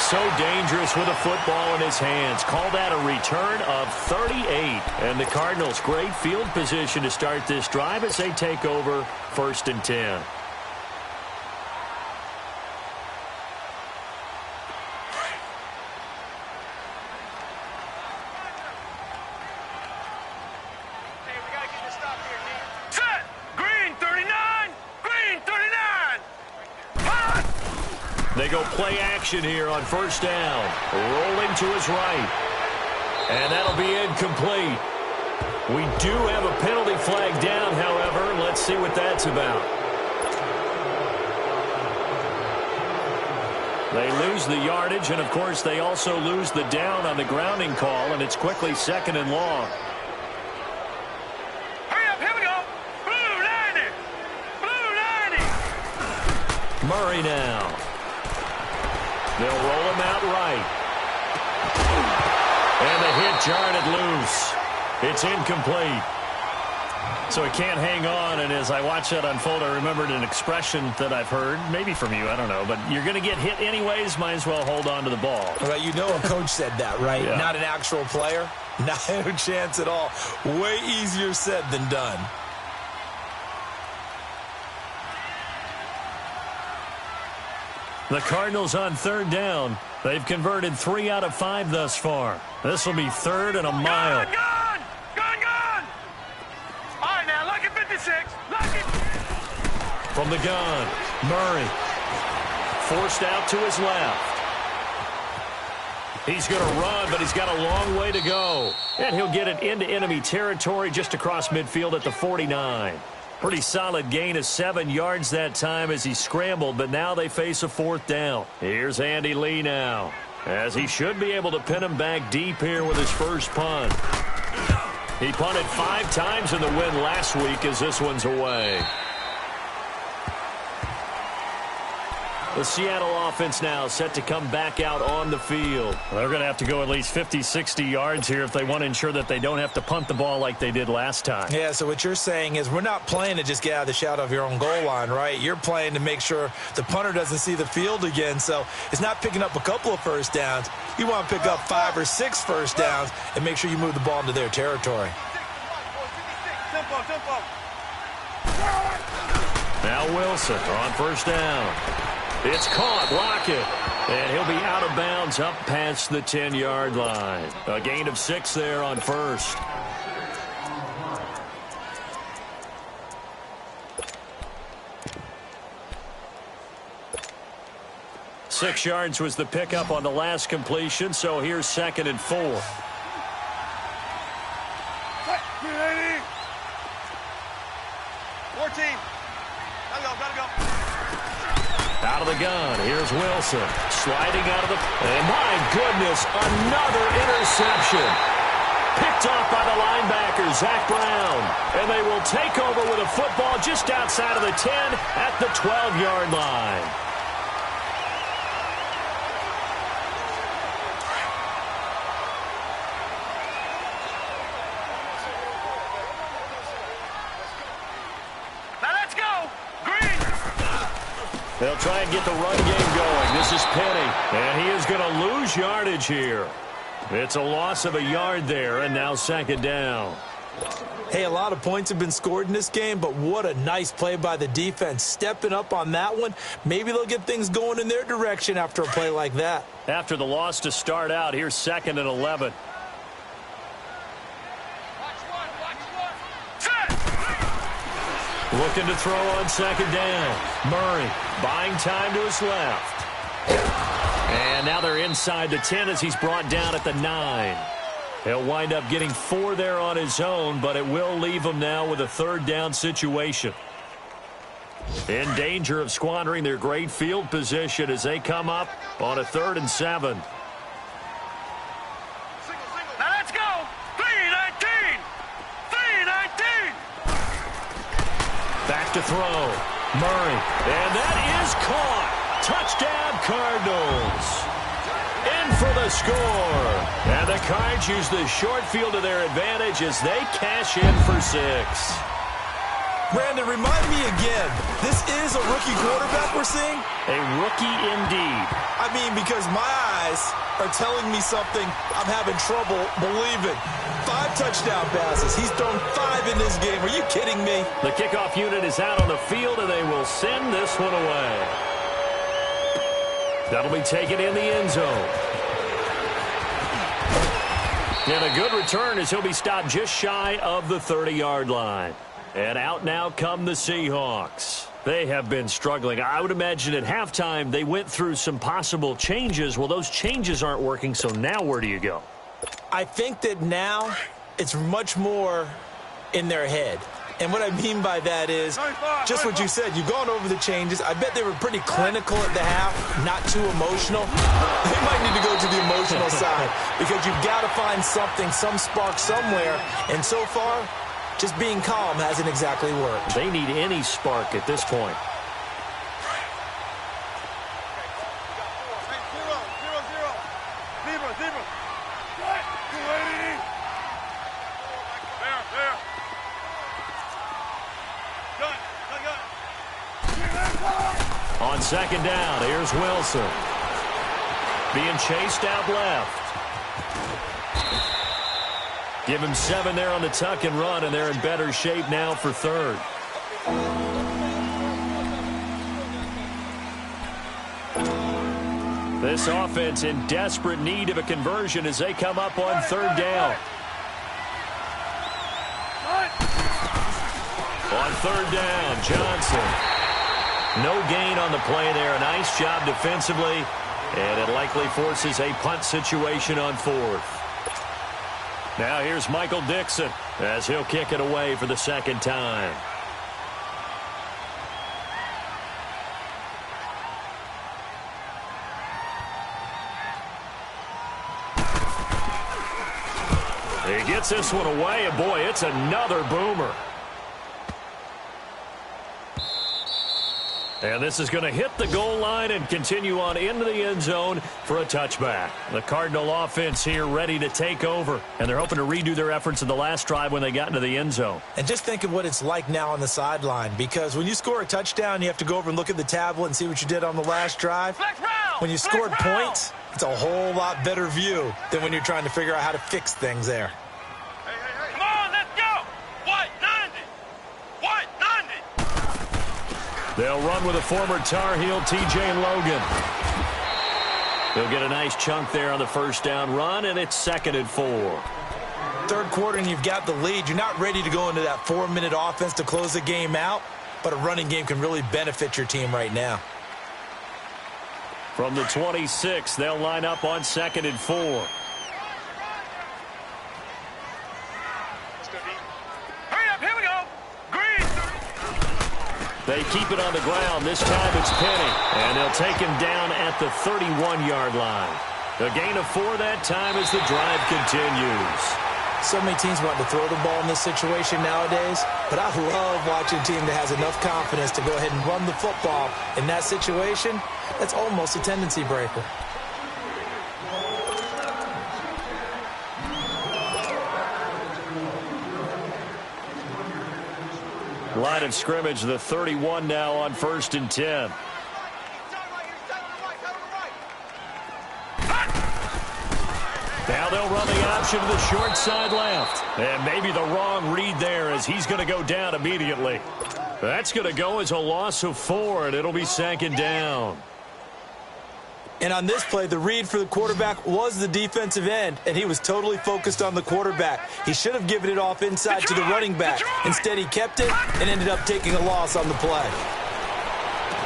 So dangerous with a football in his hands. Call that a return of 38. And the Cardinals, great field position to start this drive as they take over 1st and 10. They go play action here on 1st down. Rolling to his right. And that'll be incomplete. We do have a penalty flag down, however. Let's see what that's about. They lose the yardage, and, of course, they also lose the down on the grounding call, and it's quickly 2nd and long. Hurry up, here we go. Blue 90. Blue 90. Murray now. They'll roll him out right. And the hit jarred it loose. It's incomplete. So he can't hang on, and as I watch that unfold, I remembered an expression that I've heard, maybe from you, I don't know, but you're going to get hit anyways, might as well hold on to the ball. Right, you know a coach said that, right? Yeah. Not an actual player. Not a chance at all. Way easier said than done. The Cardinals on 3rd down. They've converted 3 out of 5 thus far. This will be 3rd and a mile. Gone! All right, now, look at 56. Look at... From the gun, Murray. Forced out to his left. He's going to run, but he's got a long way to go. And he'll get it into enemy territory just across midfield at the 49. Pretty solid gain of 7 yards that time as he scrambled, but now they face a 4th down. Here's Andy Lee now, as he should be able to pin him back deep here with his first punt. He punted 5 times in the win last week as this one's away. The Seattle offense now set to come back out on the field. They're going to have to go at least 50, 60 yards here if they want to ensure that they don't have to punt the ball like they did last time. Yeah, so what you're saying is we're not playing to just get out of the shadow of your own goal line, right? You're playing to make sure the punter doesn't see the field again. So it's not picking up a couple of first downs. You want to pick up 5 or 6 first downs and make sure you move the ball into their territory. Tempo, tempo. Now Wilson on first down. It's caught. Lock it. And he'll be out of bounds up past the 10-yard line. A gain of 6 there on first. Six yards was the pickup on the last completion, so here's 2nd and 4. 380. Gotta go. Out of the gun, here's Wilson. Sliding out of the... And my goodness, another interception. Picked off by the linebacker, Zach Brown. And they will take over with a football just outside of the 10 at the 12-yard line. They'll try and get the run game going. This is Penny, and he is going to lose yardage here. It's a loss of a yard there, and now 2nd down. Hey, a lot of points have been scored in this game, but what a nice play by the defense. Stepping up on that one. Maybe they'll get things going in their direction after a play like that. After the loss to start out, here's 2nd and 11. Looking to throw on 2nd down. Murray buying time to his left. And now they're inside the 10 as he's brought down at the 9. He'll wind up getting 4 there on his own, but it will leave him now with a 3rd down situation. In danger of squandering their great field position as they come up on a 3rd and 7. Now let's go. 319. 319. Back to throw. Murray. And that is caught. Touchdown, Cardinals. In for the score. And the Cards use the short field to their advantage as they cash in for 6. Brandon, remind me again, this is a rookie quarterback we're seeing? A rookie indeed. I mean, because my eyes are telling me something I'm having trouble believing. 5 touchdown passes. He's thrown 5 in this game. Are you kidding me? The kickoff unit is out on the field, and they will send this one away. That'll be taken in the end zone. And a good return as he'll be stopped just shy of the 30-yard line. And out now come the Seahawks. They have been struggling. I would imagine at halftime they went through some possible changes. Well, those changes aren't working, so now where do you go? I think that now it's much more in their head. And what I mean by that is just what you said. You've gone over the changes. I bet they were pretty clinical at the half, not too emotional. They might need to go to the emotional side because you've got to find something, some spark somewhere. And so far, just being calm hasn't exactly worked. They need any spark at this point. On 2nd down, here's Wilson. Being chased out left. Give him 7 there on the tuck and run, and they're in better shape now for 3rd. This offense in desperate need of a conversion as they come up on 3rd down. On 3rd down, Johnson. No gain on the play there. A nice job defensively, and it likely forces a punt situation on 4th. Now here's Michael Dixon as he'll kick it away for the 2nd time. He gets this one away, and boy, it's another boomer. And this is going to hit the goal line and continue on into the end zone for a touchback. The Cardinal offense here ready to take over, and they're hoping to redo their efforts in the last drive when they got into the end zone. And just think of what it's like now on the sideline, because when you score a touchdown, you have to go over and look at the tablet and see what you did on the last drive. When you scored points, it's a whole lot better view than when you're trying to figure out how to fix things there. Come on, let's go. White, 9. They'll run with a former Tar Heel, T.J. Logan. They'll get a nice chunk there on the first down run, and it's 2nd and 4. Third quarter, and you've got the lead. You're not ready to go into that 4-minute offense to close the game out, but a running game can really benefit your team right now. From the 26, they'll line up on 2nd and 4. They keep it on the ground. This time it's Penny. And they'll take him down at the 31-yard line. A gain of 4 that time as the drive continues. So many teams want to throw the ball in this situation nowadays, but I love watching a team that has enough confidence to go ahead and run the football. In that situation, that's almost a tendency breaker. Line of scrimmage, the 31 now on 1st and 10. Now they'll run the option to the short side left. And maybe the wrong read there as he's going to go down immediately. That's going to go as a loss of 4, and it'll be 2nd down. And on this play, the read for the quarterback was the defensive end, and he was totally focused on the quarterback. He should have given it off inside to the running back. Instead, he kept it and ended up taking a loss on the play.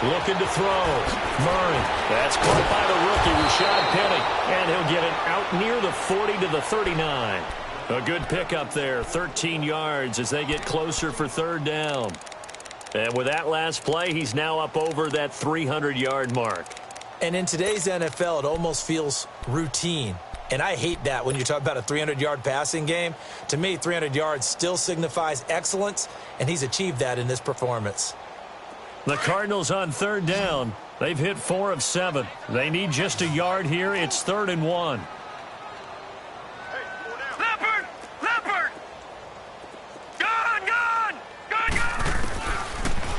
Looking to throw. Murray. That's caught by the rookie, Rashad Penny. And he'll get it out near the 40 to the 39. A good pickup there, 13 yards as they get closer for 3rd down. And with that last play, he's now up over that 300-yard mark. And in today's NFL, it almost feels routine. And I hate that when you talk about a 300-yard passing game. To me, 300 yards still signifies excellence, and he's achieved that in this performance. The Cardinals on 3rd down. They've hit 4 of 7. They need just a yard here. It's 3rd and 1. Leopard! Leopard! Gun! Gun! Gun! Gun!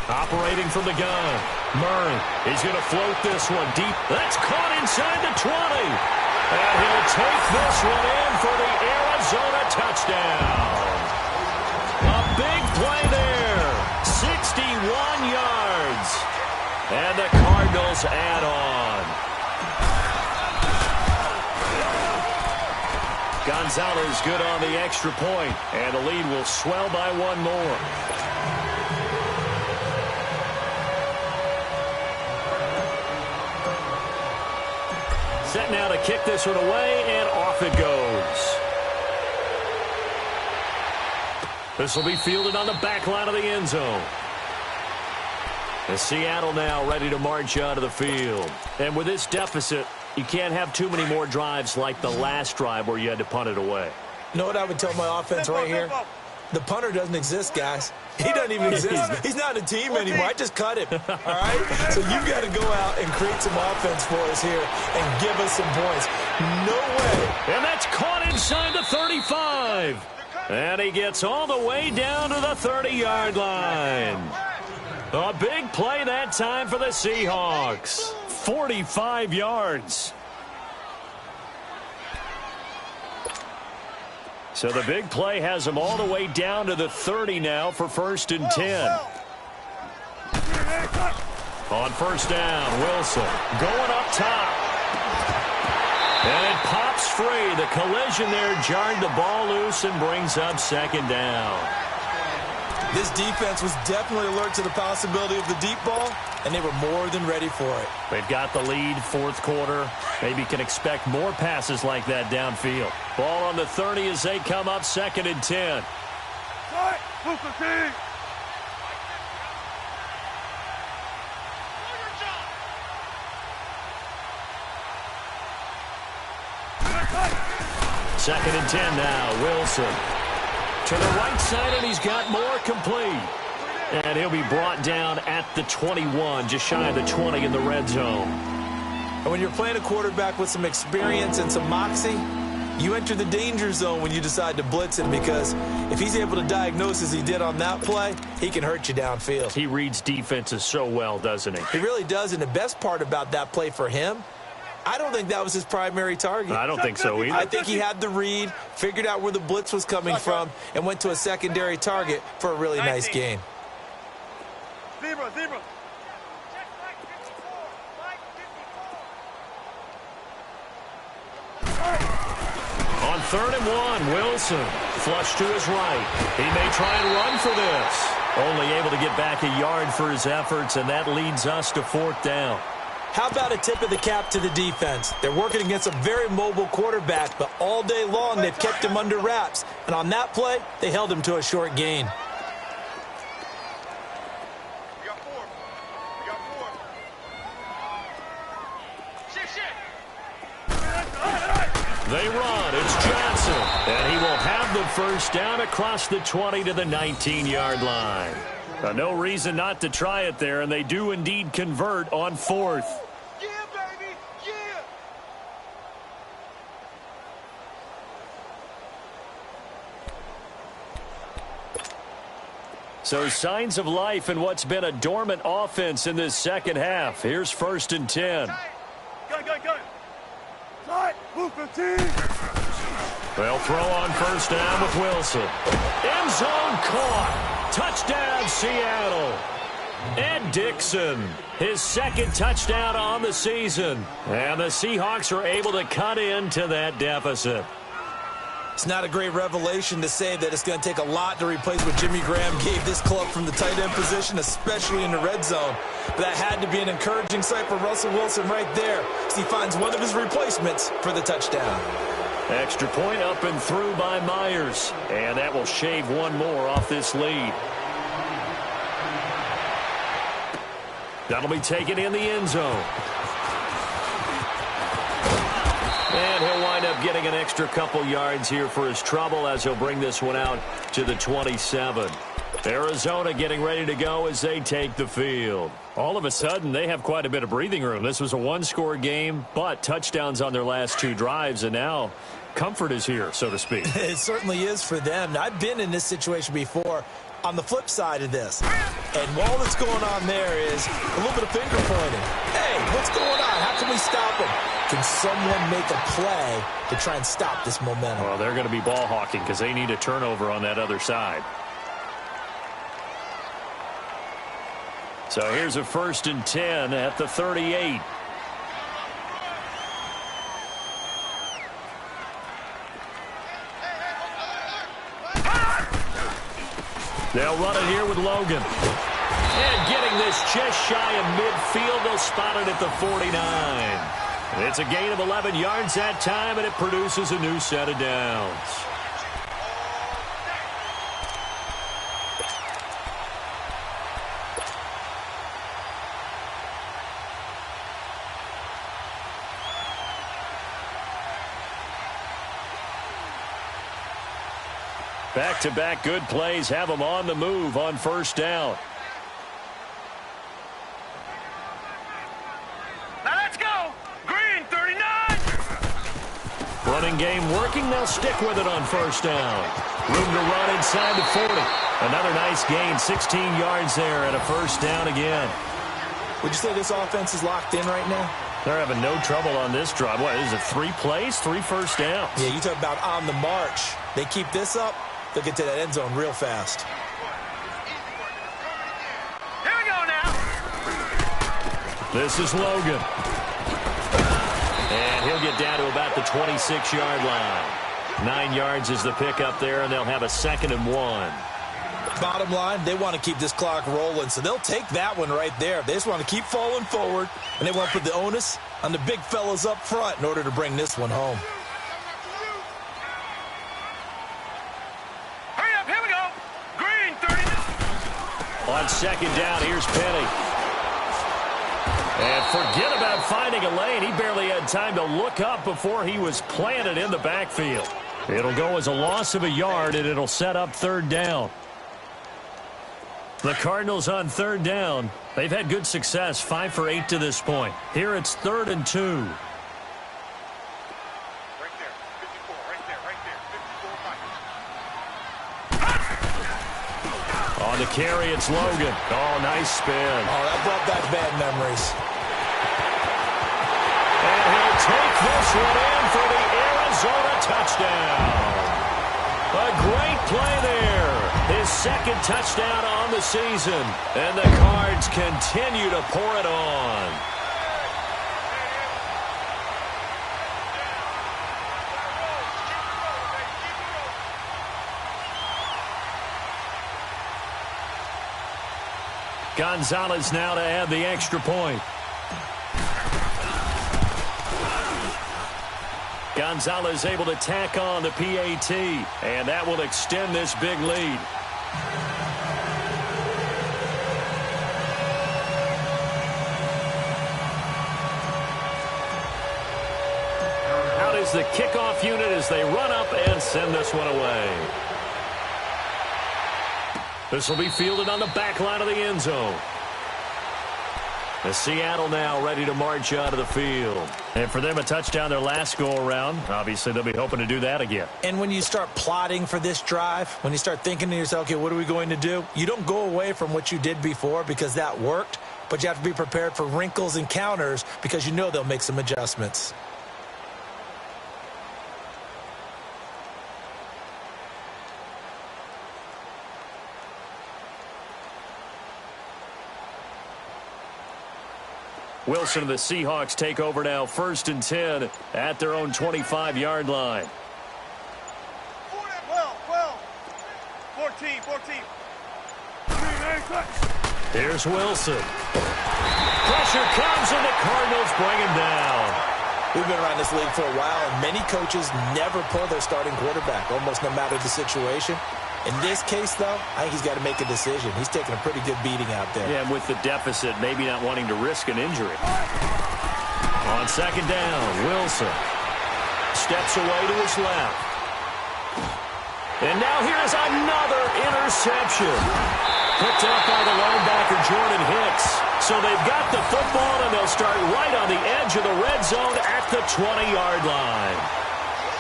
Operating from the gun. Murray. He's going to float this one deep. That's caught inside the 20. And he'll take this one in for the Arizona touchdown. A big play there. 61 yards. And the Cardinals add on. Gonzalez good on the extra point. And the lead will swell by 1 more. Set now to kick this one away, and off it goes. This will be fielded on the back line of the end zone. And Seattle now ready to march out of the field. And with this deficit, you can't have too many more drives like the last drive where you had to punt it away. You know what I would tell my offense right here? The punter doesn't exist, guys. He doesn't even exist. He's not a team anymore. I just cut him. All right? So you've got to go out and create some offense for us here and give us some points. No way. And that's caught inside the 35. And he gets all the way down to the 30-yard line. A big play that time for the Seahawks. 45 yards. So the big play has him all the way down to the 30 now for 1st and 10. On 1st down, Wilson going up top. And it pops free. The collision there jarred the ball loose and brings up 2nd down. This defense was definitely alert to the possibility of the deep ball, and they were more than ready for it. They've got the lead, 4th quarter. Maybe can expect more passes like that downfield. Ball on the 30 as they come up 2nd and 10. Second and 10 now, Wilson. To the right side, and he's got more complete. And he'll be brought down at the 21, just shy of the 20 in the red zone. And when you're playing a quarterback with some experience and some moxie, you enter the danger zone when you decide to blitz him, because if he's able to diagnose as he did on that play, he can hurt you downfield. He reads defenses so well, doesn't he? He really does, and the best part about that play for him, I don't think that was his primary target. I don't think so either. I think he had the read, figured out where the blitz was coming from, and went to a secondary target for a really nice gain. Zebra, zebra. 3rd and 1. Wilson flush to his right. He may try and run for this. Only able to get back a yard for his efforts, and that leads us to 4th down. How about a tip of the cap to the defense? They're working against a very mobile quarterback, but all day long they've kept him under wraps. And on that play, they held him to a short gain. They run. It's Johnson. And he will have the first down across the 20 to the 19-yard line. No reason not to try it there, and they do indeed convert on 4th. Yeah, baby, yeah. So signs of life in what's been a dormant offense in this second half. Here's 1st and 10. Go. Tight, move 15. They'll throw on 1st down with Wilson. End zone caught. Touchdown, Seattle. Ed Dixon, his 2nd touchdown on the season. And the Seahawks are able to cut into that deficit. It's not a great revelation to say that it's going to take a lot to replace what Jimmy Graham gave this club from the tight end position, especially in the red zone. But that had to be an encouraging sight for Russell Wilson right there as he finds one of his replacements for the touchdown. Extra point up and through by Myers. And that will shave one more off this lead. That'll be taken in the end zone. And he'll wind up getting an extra couple yards here for his trouble as he'll bring this one out to the 27. Arizona getting ready to go as they take the field. All of a sudden, they have quite a bit of breathing room. This was a one-score game, but touchdowns on their last 2 drives, and now comfort is here, so to speak. It certainly is for them. Now, I've been in this situation before on the flip side of this. And all that's going on there is a little bit of finger pointing. Hey, what's going on? How can we stop them? Can someone make a play to try and stop this momentum? Well, they're going to be ball hawking because they need a turnover on that other side. So here's a 1st and 10 at the 38. They'll run it here with Logan. And getting this just shy of midfield, they'll spot it at the 49. It's a gain of 11 yards that time, and it produces a new set of downs. Back-to-back good plays have them on the move on 1st down. Now let's go. Green, 39. Running game working. They'll stick with it on 1st down. Room to run inside the 40. Another nice gain, 16 yards there and a 1st down again. Would you say this offense is locked in right now? They're having no trouble on this drive. What is it, 3 plays, 3 first downs? Yeah, you talk about on the march. They keep this up, they'll get to that end zone real fast. Here we go now. This is Logan. And he'll get down to about the 26-yard line. 9 yards is the pickup there, and they'll have a 2nd and 1. Bottom line, they want to keep this clock rolling, so they'll take that one right there. They just want to keep falling forward, and they want to put the onus on the big fellas up front in order to bring this one home. Hurry up, here we go. Green, 30. On 2nd down, here's Penny. And forget about finding a lane. He barely had time to look up before he was planted in the backfield. It'll go as a loss of a yard, and it'll set up 3rd down. The Cardinals on 3rd down. They've had good success, 5 for 8 to this point. Here it's 3rd and 2. Right there, 54, right there, 54, On the carry, it's Logan. Oh, nice spin. Oh, that brought back bad memories. And he'll take this one in for the Arizona touchdown. A great play there. His 2nd touchdown on the season. And the Cards continue to pour it on. Gonzalez now to add the extra point. Gonzalez able to tack on the PAT, and that will extend this big lead. Out is the kickoff unit as they run up and send this one away. This will be fielded on the back line of the end zone. The Seattle now ready to march out of the field. And for them, a touchdown their last go-around. Obviously, they'll be hoping to do that again. And when you start plotting for this drive, when you start thinking to yourself, okay, what are we going to do? You don't go away from what you did before because that worked, but you have to be prepared for wrinkles and counters because you know they'll make some adjustments. Wilson and the Seahawks take over now, 1st and 10 at their own 25-yard line. 12. 14. Here's Wilson. Pressure comes, and the Cardinals bring him down. We've been around this league for a while, and many coaches never pull their starting quarterback, almost no matter the situation. In this case, though, I think he's got to make a decision. He's taking a pretty good beating out there. Yeah, and with the deficit, maybe not wanting to risk an injury. On 2nd down, Wilson steps away to his left. And now here's another interception. Picked up by the linebacker, Jordan Hicks. So they've got the football, and they'll start right on the edge of the red zone at the 20-yard line.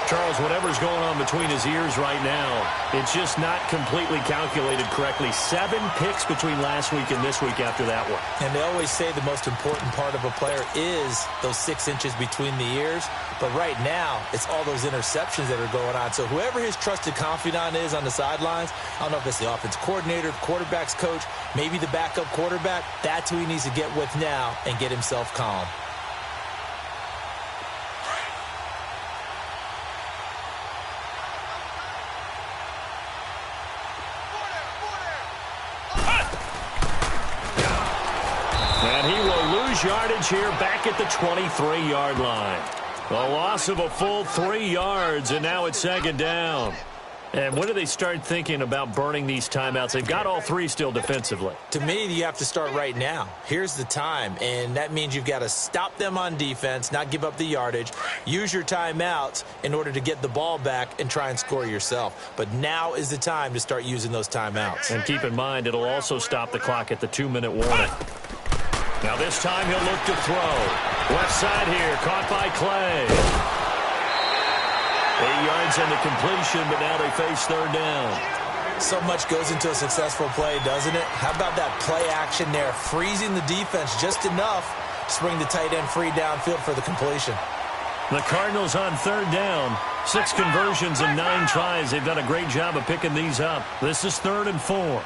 Charles, whatever's going on between his ears right now, it's just not completely calculated correctly. 7 picks between last week and this week after that one. And they always say the most important part of a player is those 6 inches between the ears. But right now, it's all those interceptions that are going on. So whoever his trusted confidant is on the sidelines, I don't know if it's the offense coordinator, the quarterback's coach, maybe the backup quarterback, that's who he needs to get with now and get himself calm. And he will lose yardage here back at the 23-yard line. A loss of a full 3 yards, and now it's 2nd down. And when do they start thinking about burning these timeouts? They've got all 3 still defensively. To me, you have to start right now. Here's the time, and that means you've got to stop them on defense, not give up the yardage, use your timeouts in order to get the ball back and try and score yourself. But now is the time to start using those timeouts. And keep in mind, it'll also stop the clock at the 2-minute warning. Now this time he'll look to throw. Left side here, caught by Clay. 8 yards on the completion, but now they face 3rd down. So much goes into a successful play, doesn't it? How about that play action there, freezing the defense just enough to bring the tight end free downfield for the completion. The Cardinals on 3rd down. 6 conversions and 9 tries. They've done a great job of picking these up. This is 3rd and 4.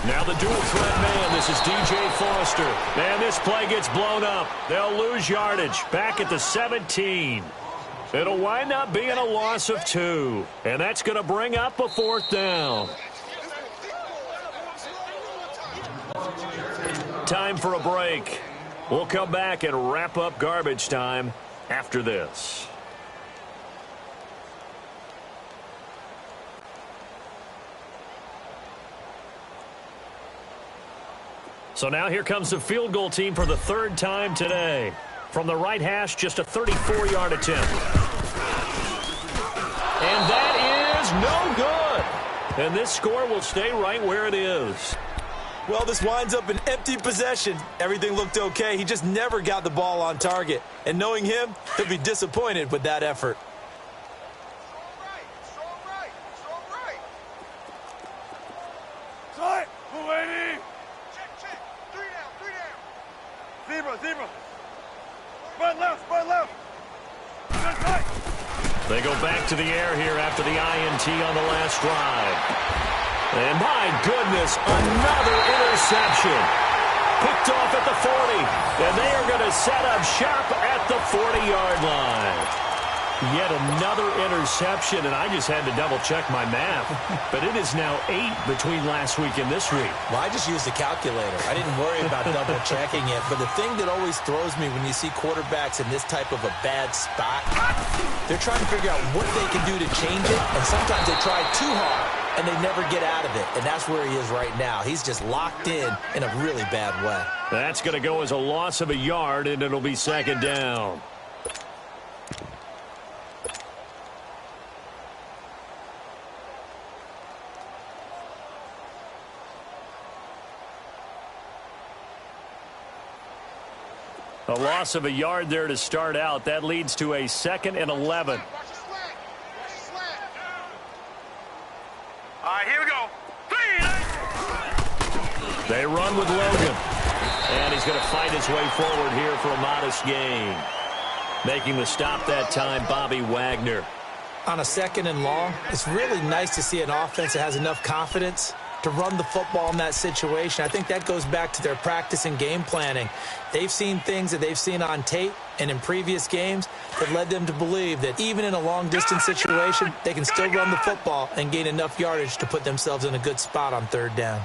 Now the dual threat man, this is DJ Foster. Man, this play gets blown up. They'll lose yardage back at the 17. It'll wind up being a loss of 2. And that's going to bring up a 4th down. Time for a break. We'll come back and wrap up garbage time after this. So now here comes the field goal team for the 3rd time today. From the right hash, just a 34-yard attempt. And that is no good. And this score will stay right where it is. Well, this winds up an empty possession. Everything looked okay. He just never got the ball on target. And knowing him, he'll be disappointed with that effort. Zebra. Spread left. They go back to the air here after the INT on the last drive. And my goodness, another interception. Picked off at the 40. And they are going to set up shop at the 40-yard line. Yet another interception, and I just had to double-check my math. But it is now 8 between last week and this week. Well, I just used the calculator. I didn't worry about double-checking it. But the thing that always throws me when you see quarterbacks in this type of a bad spot, they're trying to figure out what they can do to change it, and sometimes they try too hard, and they never get out of it. And that's where he is right now. He's just locked in a really bad way. That's going to go as a loss of a yard, and it'll be second down. A loss of a yard there to start out. That leads to a 2nd and 11. All right, here we go. They run with Logan. And he's going to fight his way forward here for a modest gain. Making the stop that time, Bobby Wagner. On a 2nd and long, it's really nice to see an offense that has enough confidence to run the football in that situation. I think that goes back to their practice and game planning. They've seen things that they've seen on tape and in previous games that led them to believe that even in a long-distance situation, they can still run the football and gain enough yardage to put themselves in a good spot on 3rd down.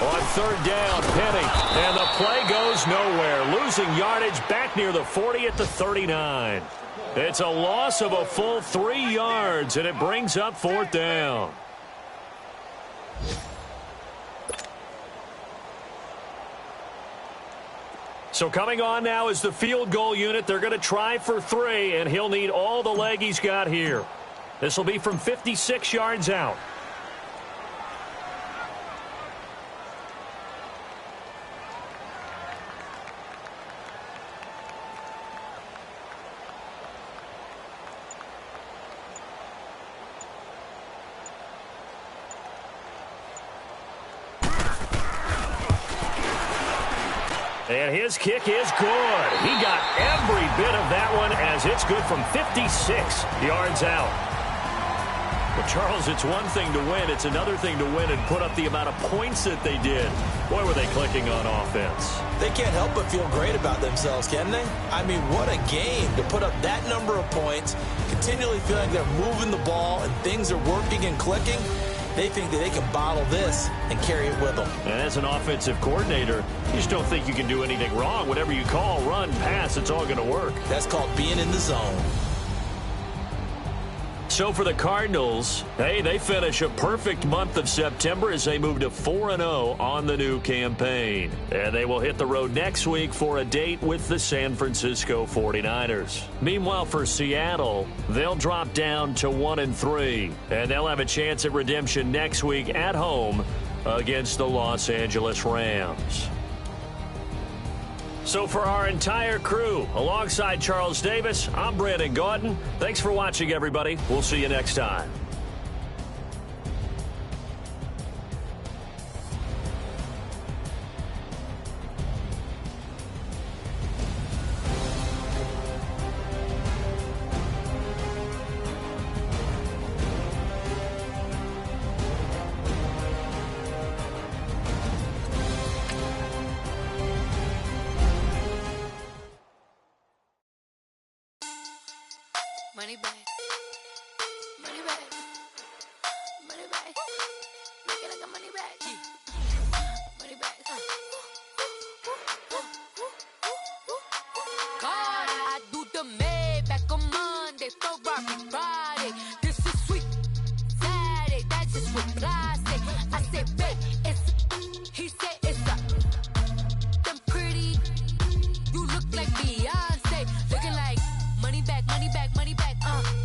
On 3rd down, Penny, and the play goes nowhere. Losing yardage back near the 40 at the 39. It's a loss of a full 3 yards, and it brings up 4th down. So coming on now is the field goal unit. They're going to try for 3, and he'll need all the leg he's got here. This will be from 56 yards out. And his kick is good. He got every bit of that one as it's good from 56 yards out. Well, Charles, it's one thing to win. It's another thing to win and put up the amount of points that they did. Boy, were they clicking on offense. They can't help but feel great about themselves, can they? I mean, what a game to put up that number of points, continually feeling they're moving the ball and things are working and clicking. They think that they can bottle this and carry it with them. And as an offensive coordinator, you just don't think you can do anything wrong. Whatever you call, run, pass, it's all going to work. That's called being in the zone. So for the Cardinals, hey, they finish a perfect month of September as they move to 4-0 on the new campaign. And they will hit the road next week for a date with the San Francisco 49ers. Meanwhile, for Seattle, they'll drop down to 1-3, and they'll have a chance at redemption next week at home against the Los Angeles Rams. So for our entire crew, alongside Charles Davis, I'm Brandon Gaudin. Thanks for watching, everybody. We'll see you next time. Money back. Money back. Money back. Make it like a money back. Money back. God, I do the Maybach on Monday, Ferrari Friday. This is sweet Saturday. That's just what I say. I say, babe, it's. He said it's a. Them pretty. You look like Beyonce. Looking like money back, money back, money back.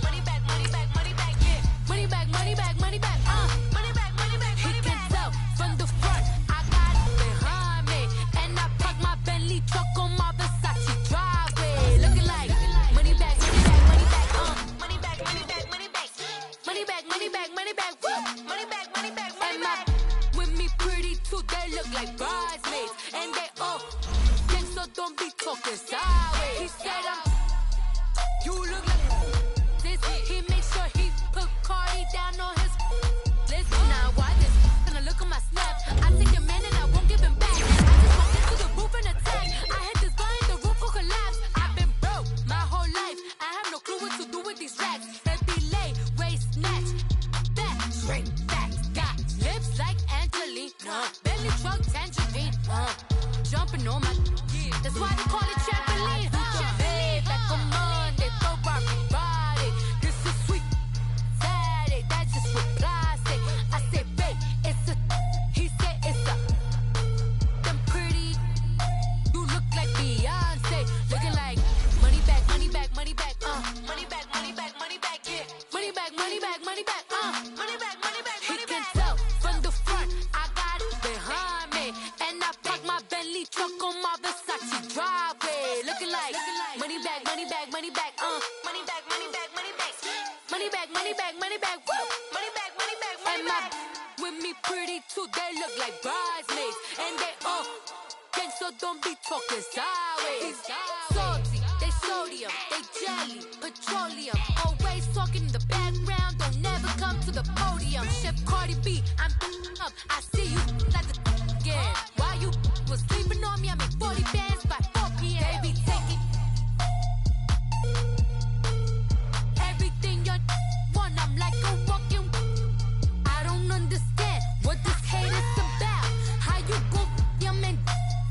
Money back, money back, money back, yeah. Money back, money back, money back, money back, money back, money back. He can tell from the front, I got it behind me. And I park my Bentley truck on my Versace driveway. Looking like money back, money back, money back, money back, money back, money back. Money back, money back, money back, woo. Money back, money back, money back. With me pretty too, they look like bridesmaids. And they all think so, don't be talking sideways. He said you look like this. He makes sure he put Cardi down on his list. Now why this? Gonna look at my snap. I take your man and I won't give him back. I just walk into the roof and attack. back, money back, money back. He can tell from the front, I got it behind me, and I park my Bentley truck on my Versace driveway, looking like money back, money back, money back, money back, money back, money back, money back, money back, money back, woo, money back, money back, money back. With me pretty too, they look like bridesmaids, and they gang, so don't be talking sideways. Salty, they sodium, they jelly, petroleum. Always talking in the background, don't never come to the podium. Chef Cardi B, I'm up, I see you like the again. While you was sleeping on me, I made 40 bands by 4 p.m. They be taking everything you want, I'm like a walking. I don't understand what this hate is about. How you go, your man,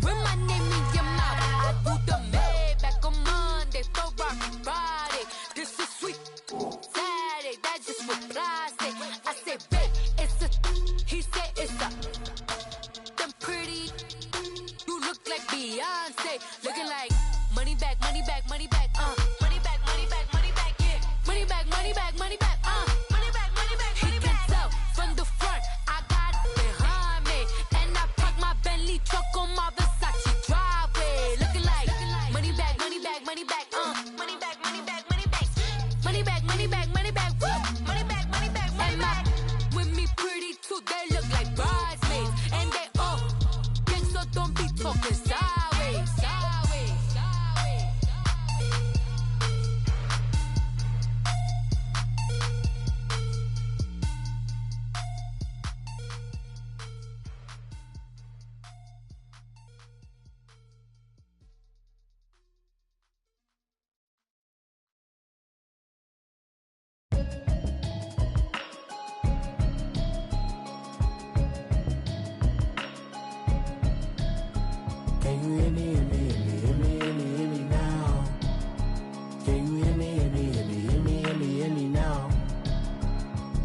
with my name in your mouth. I do the Maybach on Monday, Ferrari Friday. This is sweet Saturday, that's just for plastic. I say, babe, it's a, he said it's a, them pretty, you look like Beyonce, looking like money back, money back, money back, money back, money back, money back, yeah, money back, money back, money back, money back, money back, money back. He can tell from the front, I got it behind me, and I park my Bentley truck on my Versace driveway, looking like money back, money back, money back, money back, money back, money back, money back, money back, money back, woo, money back, money back, money back. With me pretty too, they look like bridesmaids, and they gang, so don't be talking sideways, sideways, sideways. Can you hear me, hear me, hear me, hear me, hear me, hear me now? Can you hear me, hear me, hear me, hear me, hear me, hear me now?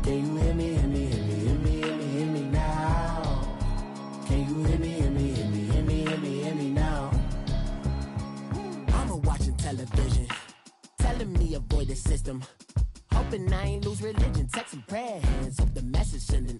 Can you hear me, hear me, hear me, hear me, hear me, hear me now? Can you hear me, hear me, hear me, hear me, hear me, hear me now? Mama watching television, telling me avoid the system, hoping I ain't lose religion. Text some prayer hands, hope the message sending